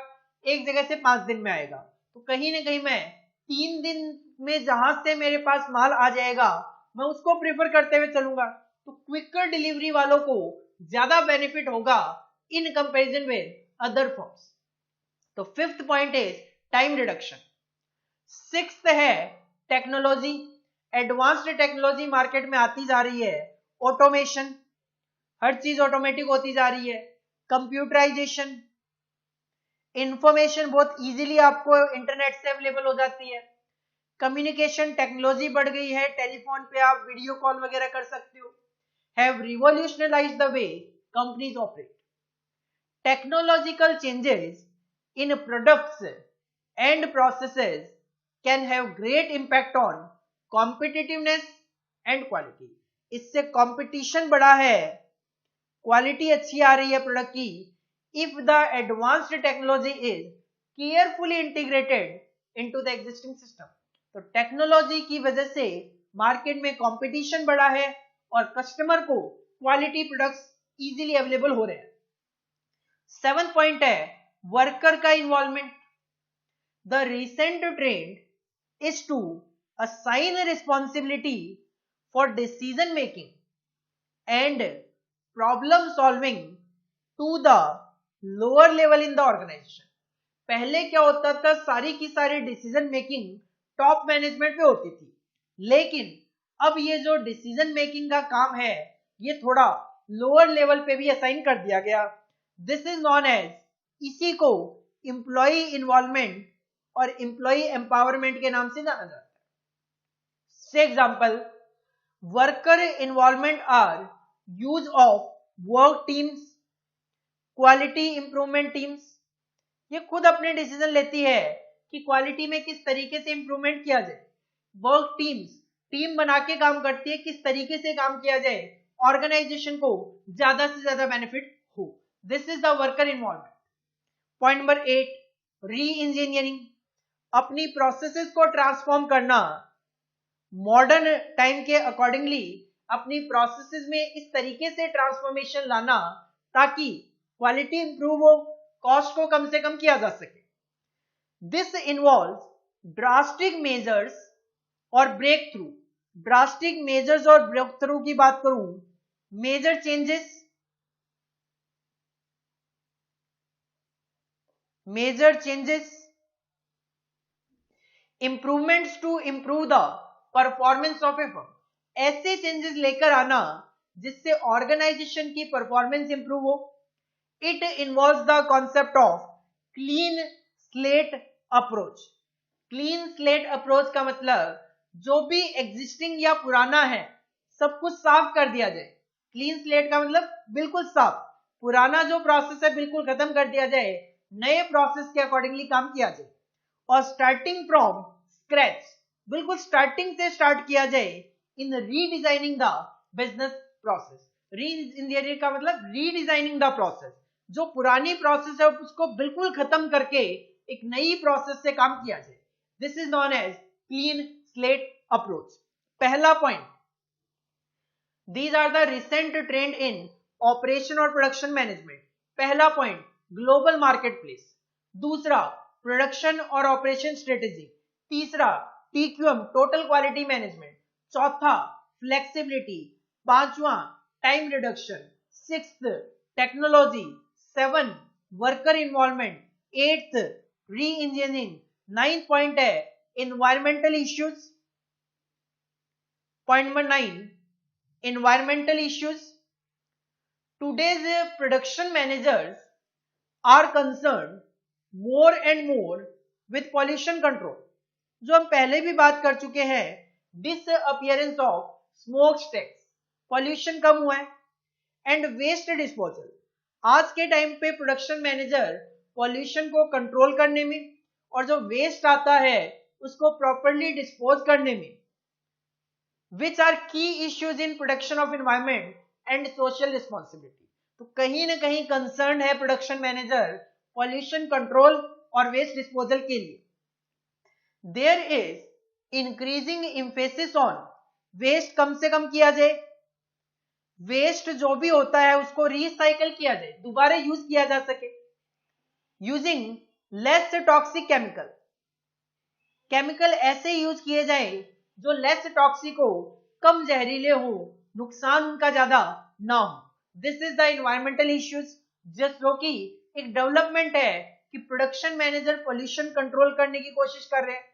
एक जगह से 5 दिन में आएगा, तो कहीं ना कहीं मैं 3 दिन में जहां से मेरे पास माल आ जाएगा मैं उसको प्रेफर करते हुए चलूंगा। तो क्विकर डिलीवरी वालों को ज्यादा बेनिफिट होगा in comparison with other forms. तो fifth point is time reduction. Sixth है टेक्नोलॉजी। एडवांस्ड टेक्नोलॉजी मार्केट में आती जा रही है, ऑटोमेशन, हर चीज ऑटोमेटिक होती जा रही है, कंप्यूटराइजेशन, इंफॉर्मेशन बहुत इजीली आपको इंटरनेट से अवेलेबल हो जाती है, कम्युनिकेशन टेक्नोलॉजी बढ़ गई है, टेलीफोन पे आप वीडियो कॉल वगैरह कर सकते हो, have revolutionised the way companies operate. Technological changes in products and processes can have great impact on competitiveness and quality. इससे कंपटीशन बढ़ा है, क्वालिटी अच्छी आ रही है प्रोडक्ट की, if the advanced technology is carefully integrated into the existing system। तो टेक्नोलॉजी की वजह से मार्केट में कंपटीशन बढ़ा है और कस्टमर को क्वालिटी प्रोडक्ट्स इजीली अवेलेबल हो रहे हैं। 7th पॉइंट है वर्कर का involvement. The recent trend is to assign responsibility for decision making and problem solving to the lower level in the organisation. पहले क्या होता था, सारी की सारी डिसीजन मेकिंग टॉप मैनेजमेंट पे होती थी, लेकिन अब ये जो डिसीजन मेकिंग का काम है ये थोड़ा लोअर लेवल पे भी असाइन कर दिया गया। दिस इज नॉन एज, इसी को एम्प्लॉय इन्वॉल्वमेंट और एम्प्लॉय एम्पावरमेंट के नाम से जाना जाता है। से example, worker involvement are use of work teams, quality improvement teams. ये खुद अपने डिसीजन लेती है कि क्वालिटी में किस तरीके से इंप्रूवमेंट किया जाए। वर्क टीम्स टीम बना के काम करती है, किस तरीके से काम किया जाए ऑर्गेनाइजेशन को ज्यादा से ज्यादा बेनिफिट हो। This is the worker involvement. Point number 8, री इंजीनियरिंग। अपनी प्रोसेसेस को ट्रांसफॉर्म करना, मॉडर्न टाइम के अकॉर्डिंगली अपनी प्रोसेसेस में इस तरीके से ट्रांसफॉर्मेशन लाना ताकि क्वालिटी इंप्रूव हो, कॉस्ट को कम से कम किया जा सके। दिस इन्वॉल्व्स ड्रास्टिक मेजर्स और ब्रेक थ्रू। ड्रास्टिक मेजर्स और ब्रेक थ्रू की बात करूं, major changes, improvements to improve the performance of a firm. ऐसे चेंजेस लेकर आना जिससे ऑर्गेनाइजेशन की परफॉर्मेंस इंप्रूव हो। It involves the concept of clean slate approach। Clean slate approach का मतलब जो भी existing या पुराना है सब कुछ साफ कर दिया जाए। Clean slate का मतलब बिल्कुल साफ, पुराना जो प्रोसेस है बिल्कुल खत्म कर दिया जाए, नए प्रोसेस के अकॉर्डिंगली काम किया जाए। और स्टार्टिंग फ्रॉम स्क्रैच, बिल्कुल स्टार्टिंग से स्टार्ट किया जाए इन रीडिजाइनिंग द बिजनेस प्रोसेस। री का मतलब रीडिजाइनिंग द प्रोसेस, जो पुरानी प्रोसेस है उसको बिल्कुल खत्म करके एक नई प्रोसेस से काम किया जाए। This is known as clean slate approach. पहला point, these are the recent trend in operation और प्रोडक्शन मैनेजमेंट। पहला पॉइंट, ग्लोबल मार्केट प्लेस। दूसरा, प्रोडक्शन और ऑपरेशन स्ट्रेटेजी। तीसरा, TQM, टोटल क्वालिटी मैनेजमेंट। चौथा, फ्लेक्सिबिलिटी। पांचवा, time reduction. Sixth, technology. 7, worker involvement. 8th, reengineering. 9th point है environmental issues. Point number 9, environmental issues. Today's production managers are concern more and more with pollution control. जो हम पहले भी बात कर चुके हैं, disappearance of smoke stacks, pollution कम हुआ है, एंड वेस्ट डिस्पोजल। आज के टाइम पे प्रोडक्शन मैनेजर पॉल्यूशन को कंट्रोल करने में और जो वेस्ट आता है उसको प्रॉपर्ली डिस्पोज करने में, which are key issues in protection of environment and social responsibility. तो कहीं ना कहीं कंसर्न है प्रोडक्शन मैनेजर पॉल्यूशन कंट्रोल और वेस्ट डिस्पोजल के लिए। There is increasing emphasis on waste कम से कम किया जाए, वेस्ट जो भी होता है उसको रिसाइकल किया जाए, दोबारा यूज किया जा सके, using less toxic chemical, chemical ऐसे यूज किए जाए जो लेस टॉक्सिक हो, कम जहरीले हो, नुकसान उनका ज्यादा ना हो। This is the environmental issues, जो कि एक डेवलपमेंट है कि प्रोडक्शन मैनेजर पोल्यूशन कंट्रोल करने की कोशिश कर रहे हैं,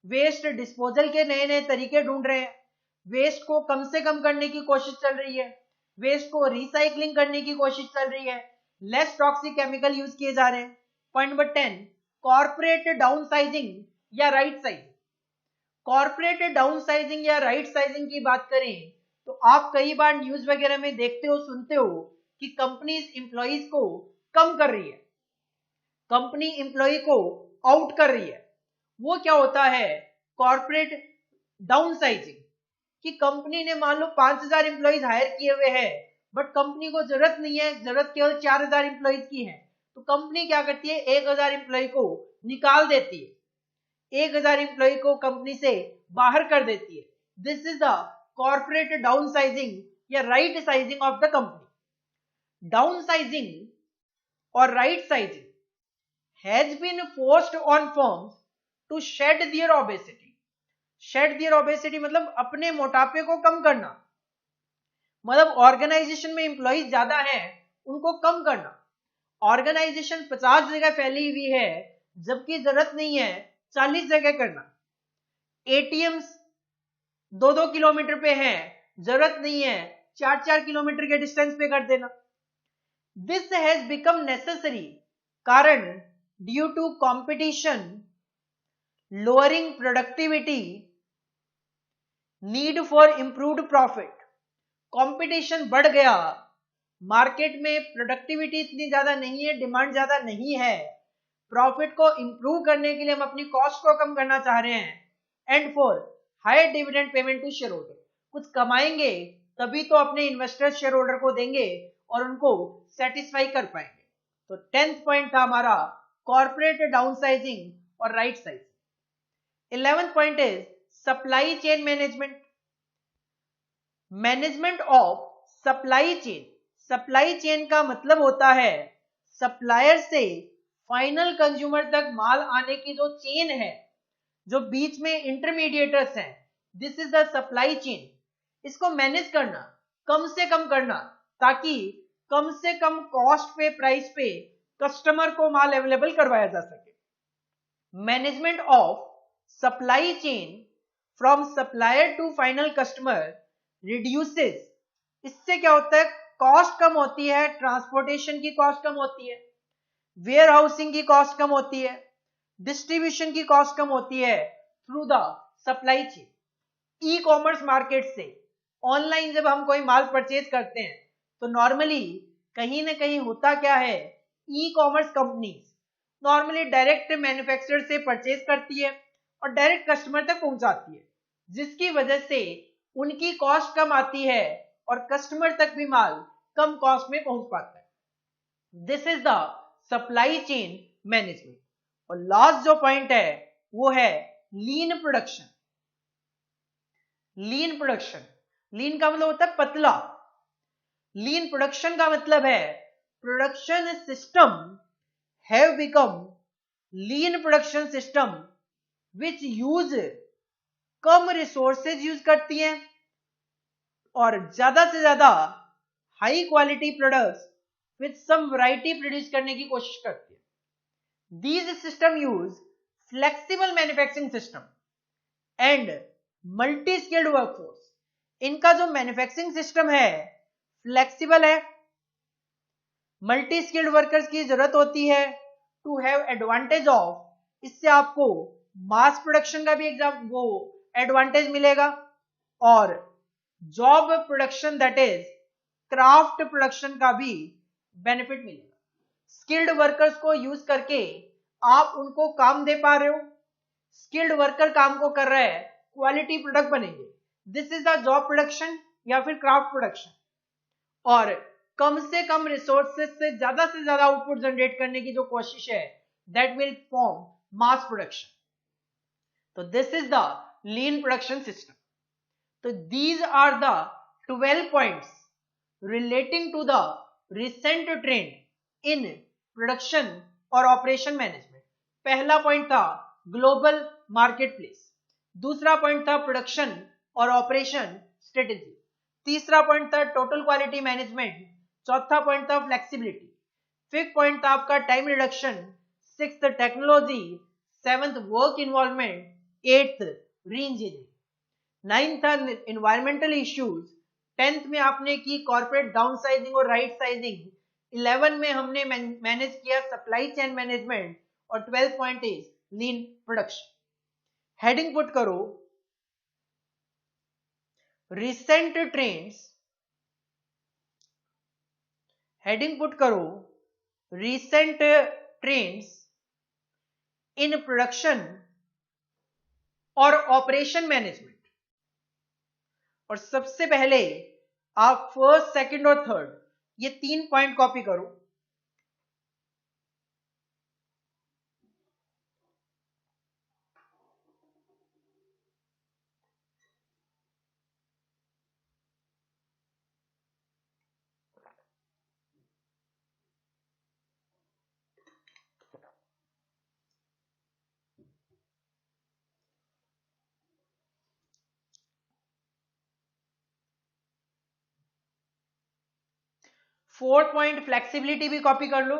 वेस्ट डिस्पोजल के नए नए तरीके ढूंढ रहे हैं, वेस्ट को कम से कम करने की कोशिश चल रही है, वेस्ट को रिसाइकलिंग करने की कोशिश चल रही है, लेस टॉक्सिक केमिकल यूज किए जा रहे हैं। Point number 10, corporate downsizing या rightsizing. Corporate downsizing या राइट साइजिंग की बात करें तो आप कई बार न्यूज वगैरह में देखते हो, सुनते हो कि कंपनीज एम्प्लॉइज को कम कर रही है, कंपनी एम्प्लॉय को आउट कर रही है। वो क्या होता है कॉर्पोरेट डाउन साइजिंग, कि कंपनी ने मान लो 5000 एम्प्लॉइज हायर किए हुए हैं, बट कंपनी को जरूरत नहीं है, जरूरत केवल 4000 एम्प्लॉइज की है, तो कंपनी क्या करती है 1000 एम्प्लॉय को निकाल देती है, 1000 एम्प्लॉय को कंपनी से बाहर कर देती है। This is the corporate downsizing या rightsizing of the company. Downsizing और rightsizing has been forced on firms to shed their obesity. Shed their obesity मतलब अपने मोटापे को कम करना, मतलब ऑर्गेनाइजेशन में एम्प्लॉइज ज्यादा है उनको कम करना। ऑर्गेनाइजेशन 50 जगह फैली हुई है जबकि जरूरत नहीं है 40 जगह करना। एटीएम्स 2-2 किलोमीटर पे हैं, जरूरत नहीं है 4-4 किलोमीटर के डिस्टेंस पे कर देना। दिस हैज बिकम नेसेसरी, कारण due to competition, lowering productivity, need for improved profit. Competition बढ़ गया, मार्केट में प्रोडक्टिविटी इतनी ज्यादा नहीं है, डिमांड ज्यादा नहीं है, प्रॉफिट को इंप्रूव करने के लिए हम अपनी कॉस्ट को कम करना चाह रहे हैं, and for higher dividend payment to shareholder. कुछ कमाएंगे तभी तो अपने इन्वेस्टर शेयर होल्डर को देंगे और उनको सेटिस्फाई कर पाएंगे। तो 10th पॉइंट था हमारा कॉर्पोरेट डाउनसाइजिंग और right sizing. 11th point is supply chain management, management of supply chain. Supply chain का मतलब होता है सप्लायर से फाइनल कंज्यूमर तक माल आने की जो चेन है, जो बीच में इंटरमीडिएटर्स हैं, this is the supply chain. इसको मैनेज करना, कम से कम करना, ताकि कम से कम कॉस्ट पे, प्राइस पे कस्टमर को माल अवेलेबल करवाया जा सके। Management of supply chain from supplier to final customer reduces, इससे क्या होता है कॉस्ट कम होती है, ट्रांसपोर्टेशन की कॉस्ट कम होती है, वेयर हाउसिंग की कॉस्ट कम होती है, डिस्ट्रीब्यूशन की कॉस्ट कम होती है through the supply chain. E commerce market से ऑनलाइन जब हम कोई माल परचेज करते हैं तो नॉर्मली कहीं ना कहीं होता क्या है, e commerce companies normally direct manufacturer से परचेज करती है और डायरेक्ट कस्टमर तक पहुंचाती है, जिसकी वजह से उनकी कॉस्ट कम आती है और कस्टमर तक भी माल कम कॉस्ट में पहुंच पाता है। This is the supply chain management. और लास्ट जो पॉइंट है वो है लीन प्रोडक्शन। लीन प्रोडक्शन, लीन का मतलब होता है पतला। लीन प्रोडक्शन का मतलब है production system have become lean production system which use कम रिसोर्सेज यूज करती हैं और ज्यादा से ज्यादा high quality products with some variety produce करने की कोशिश करती है। These system use flexible manufacturing system and multi skilled workforce. इनका जो मैन्युफैक्चरिंग सिस्टम है फ्लेक्सिबल है, मल्टी स्किल्ड वर्कर्स की जरूरत होती है टू हैव एडवांटेज ऑफ, इससे आपको मास प्रोडक्शन का भी वो एडवांटेज मिलेगा और job production that is craft production का भी बेनिफिट मिलेगा। स्किल्ड वर्कर्स को यूज करके आप उनको काम दे पा रहे हो, स्किल्ड वर्कर काम को कर रहे हैं, क्वालिटी प्रोडक्ट बनेंगे। This is the job production या फिर क्राफ्ट प्रोडक्शन। और कम से कम रिसोर्सेज से ज्यादा आउटपुट जनरेट करने की जो कोशिश है, that will form mass production. तो this is the lean production system. तो these are the 12 points relating to the recent trend in production और ऑपरेशन मैनेजमेंट। पहला पॉइंट था ग्लोबल मार्केट प्लेस, दूसरा पॉइंट था प्रोडक्शन और ऑपरेशन स्ट्रेटेजी, तीसरा पॉइंट था टोटल क्वालिटी मैनेजमेंट, चौथा पॉइंट था फ्लेक्सिबिलिटी, फिफ्थ पॉइंट था आपका time reduction, sixth technology, seventh work involvement, eighth re engineering, ninth था एनवायरमेंटल इश्यूज, टेंथ में आपने की कॉर्पोरेट डाउन साइजिंग और राइट साइजिंग, 11 में हमने मैनेज किया सप्लाई चेन मैनेजमेंट, और 12 point is lean production. Heading put करो रिसेंट ट्रेंड्स, हेडिंग पुट करो रिसेंट ट्रेंड्स इन प्रोडक्शन और ऑपरेशन मैनेजमेंट। और सबसे पहले आप फर्स्ट, सेकंड और थर्ड ये 3 पॉइंट कॉपी करो। फोर्थ पॉइंट फ्लेक्सिबिलिटी भी कॉपी कर लो।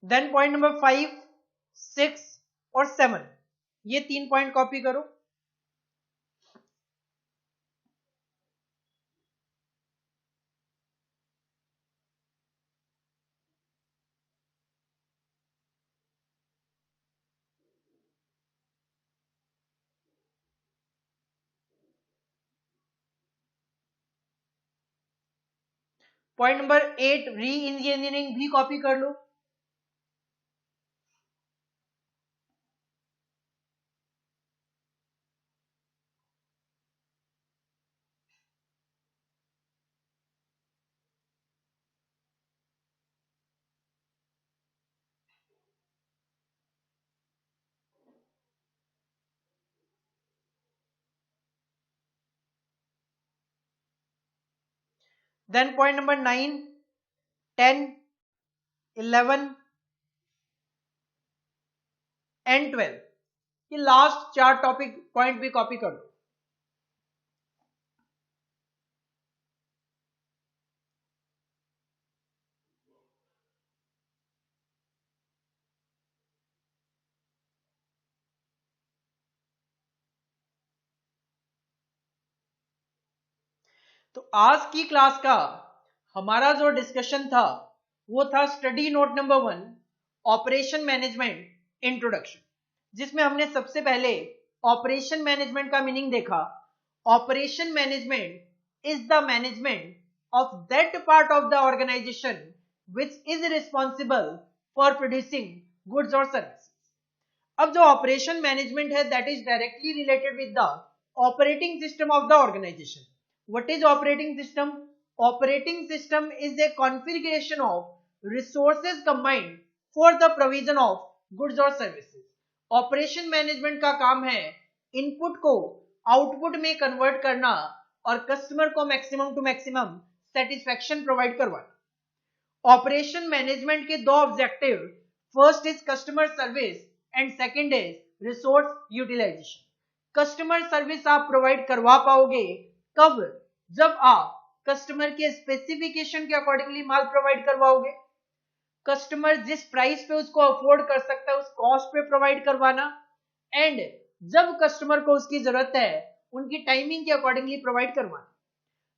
देन पॉइंट नंबर 5, 6 और 7 ये 3 पॉइंट कॉपी करो। पॉइंट नंबर 8 री इंजीनियरिंग भी कॉपी कर लो। देन पॉइंट नंबर 9, 10, 11 एंड 12 ये लास्ट 4 टॉपिक पॉइंट भी कॉपी कर लो। तो आज की क्लास का हमारा जो डिस्कशन था वो था study note number 1 operation management introduction, जिसमें हमने सबसे पहले ऑपरेशन मैनेजमेंट का मीनिंग देखा। Operation management is the management of that part of the organization which is responsible for producing goods और सर्विसेज। अब जो ऑपरेशन मैनेजमेंट है that is directly related with the operating system of the organization. What is operating system? Operating system is a configuration of resources combined for the provision of goods or services. Operation management का काम है इनपुट को आउटपुट में कन्वर्ट करना और कस्टमर को maximum to maximum satisfaction provide करवाना। ऑपरेशन मैनेजमेंट के दो objective, first is customer service and second is resource utilization. Customer service आप प्रोवाइड करवा पाओगे कब? जब आप कस्टमर के स्पेसिफिकेशन के अकॉर्डिंगली माल प्रोवाइड करवाओगे। कस्टमर जिस प्राइस पे उसको अफोर्ड कर सकता है उस कॉस्ट पे प्रोवाइड करवाना, एंड जब कस्टमर को उसकी जरूरत है उनकी टाइमिंग के अकॉर्डिंगली प्रोवाइड करवाना।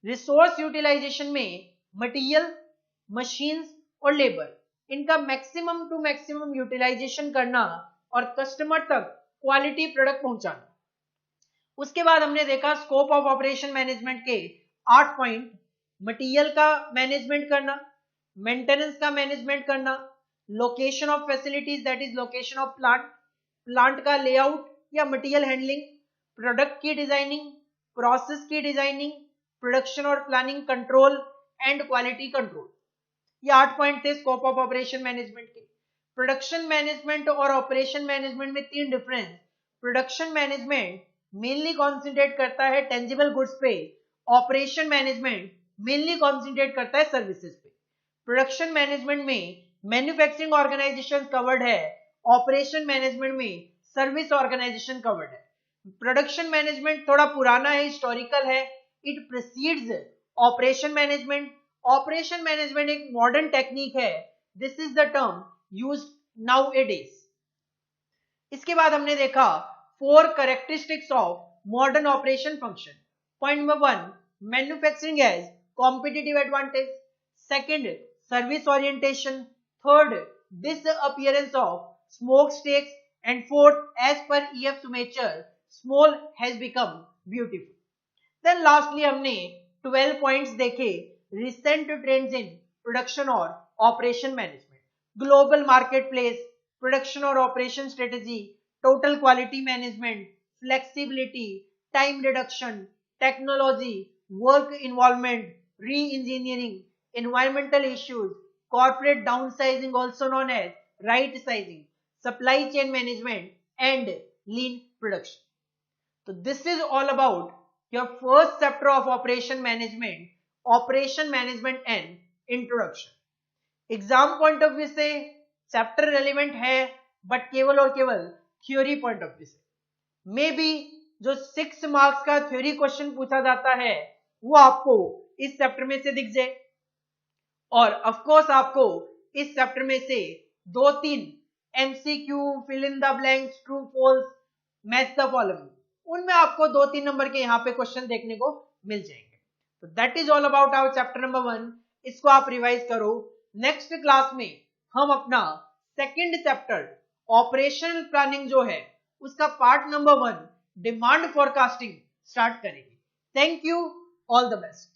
रिसोर्स यूटिलाइजेशन में मटेरियल, मशीन्स और लेबर इनका मैक्सिमम टू मैक्सिमम यूटिलाइजेशन करना और कस्टमर तक क्वालिटी प्रोडक्ट पहुंचाना। उसके बाद हमने देखा स्कोप ऑफ ऑपरेशन मैनेजमेंट के 8 पॉइंट, मटेरियल का मैनेजमेंट करना, मेंटेनेंस का मैनेजमेंट करना, location of facilities that is location of plant का लेआउट या मटेरियल हैंडलिंग, प्रोडक्ट की डिजाइनिंग, प्रोसेस की डिजाइनिंग, प्रोडक्शन और planning, control and quality control. ये 8 पॉइंट थे स्कोप ऑफ ऑपरेशन मैनेजमेंट के। प्रोडक्शन मैनेजमेंट और ऑपरेशन मैनेजमेंट में 3 difference. Production management mainly concentrate करता है टेंजिबल गुड्स पे, ऑपरेशन मैनेजमेंट मेनली कॉन्सेंट्रेट करता है सर्विसेज पे। प्रोडक्शन मैनेजमेंट में मैन्युफैक्चरिंग ऑर्गेनाइजेशन कवर्ड है, ऑपरेशन मैनेजमेंट में सर्विस ऑर्गेनाइजेशन कवर्ड है। प्रोडक्शन मैनेजमेंट थोड़ा पुराना है, हिस्टोरिकल है, it precedes operation management. Operation management एक मॉडर्न टेक्निक है, this is the term used nowadays. इसके बाद हमने देखा 4 characteristics of modern operation function. Point number 1, manufacturing as competitive advantage. Second, service orientation. Third, disappearance of smokestacks, and fourth, as per E.F. Sumacher, small has become beautiful. Then lastly हमने 12 पॉइंट्स देखे रिसेंट ट्रेंड्स इन प्रोडक्शन और operation management, global marketplace, production और operation strategy, total quality management, flexibility, time reduction, technology, work involvement, re engineering, environmental issues, corporate downsizing also known as right sizing, supply chain management and lean production. So this is all about your first chapter of operation management and introduction. Exam point of view से चैप्टर रेलिवेंट है, बट केवल और केवल थ्योरी पॉइंट ऑफ व्यू से। मे बी जो 6 मार्क्स का थ्योरी क्वेश्चन पूछा जाता है वो आपको इस चैप्टर में से दिख जाए, और ऑफ कोर्स आपको इस चैप्टर में से 2-3 MCQ, fill in the blanks, true false, match the following, उनमें आपको 2-3 नंबर के यहाँ पे क्वेश्चन देखने को मिल जाएंगे। तो that is all about our chapter number 1। इसको आप रिवाइज करो। नेक्स्ट क्लास में हम अपना सेकंड चैप्टर ऑपरेशनल प्लानिंग जो है उसका part number 1 demand forecasting start करेंगे। Thank you, all the best.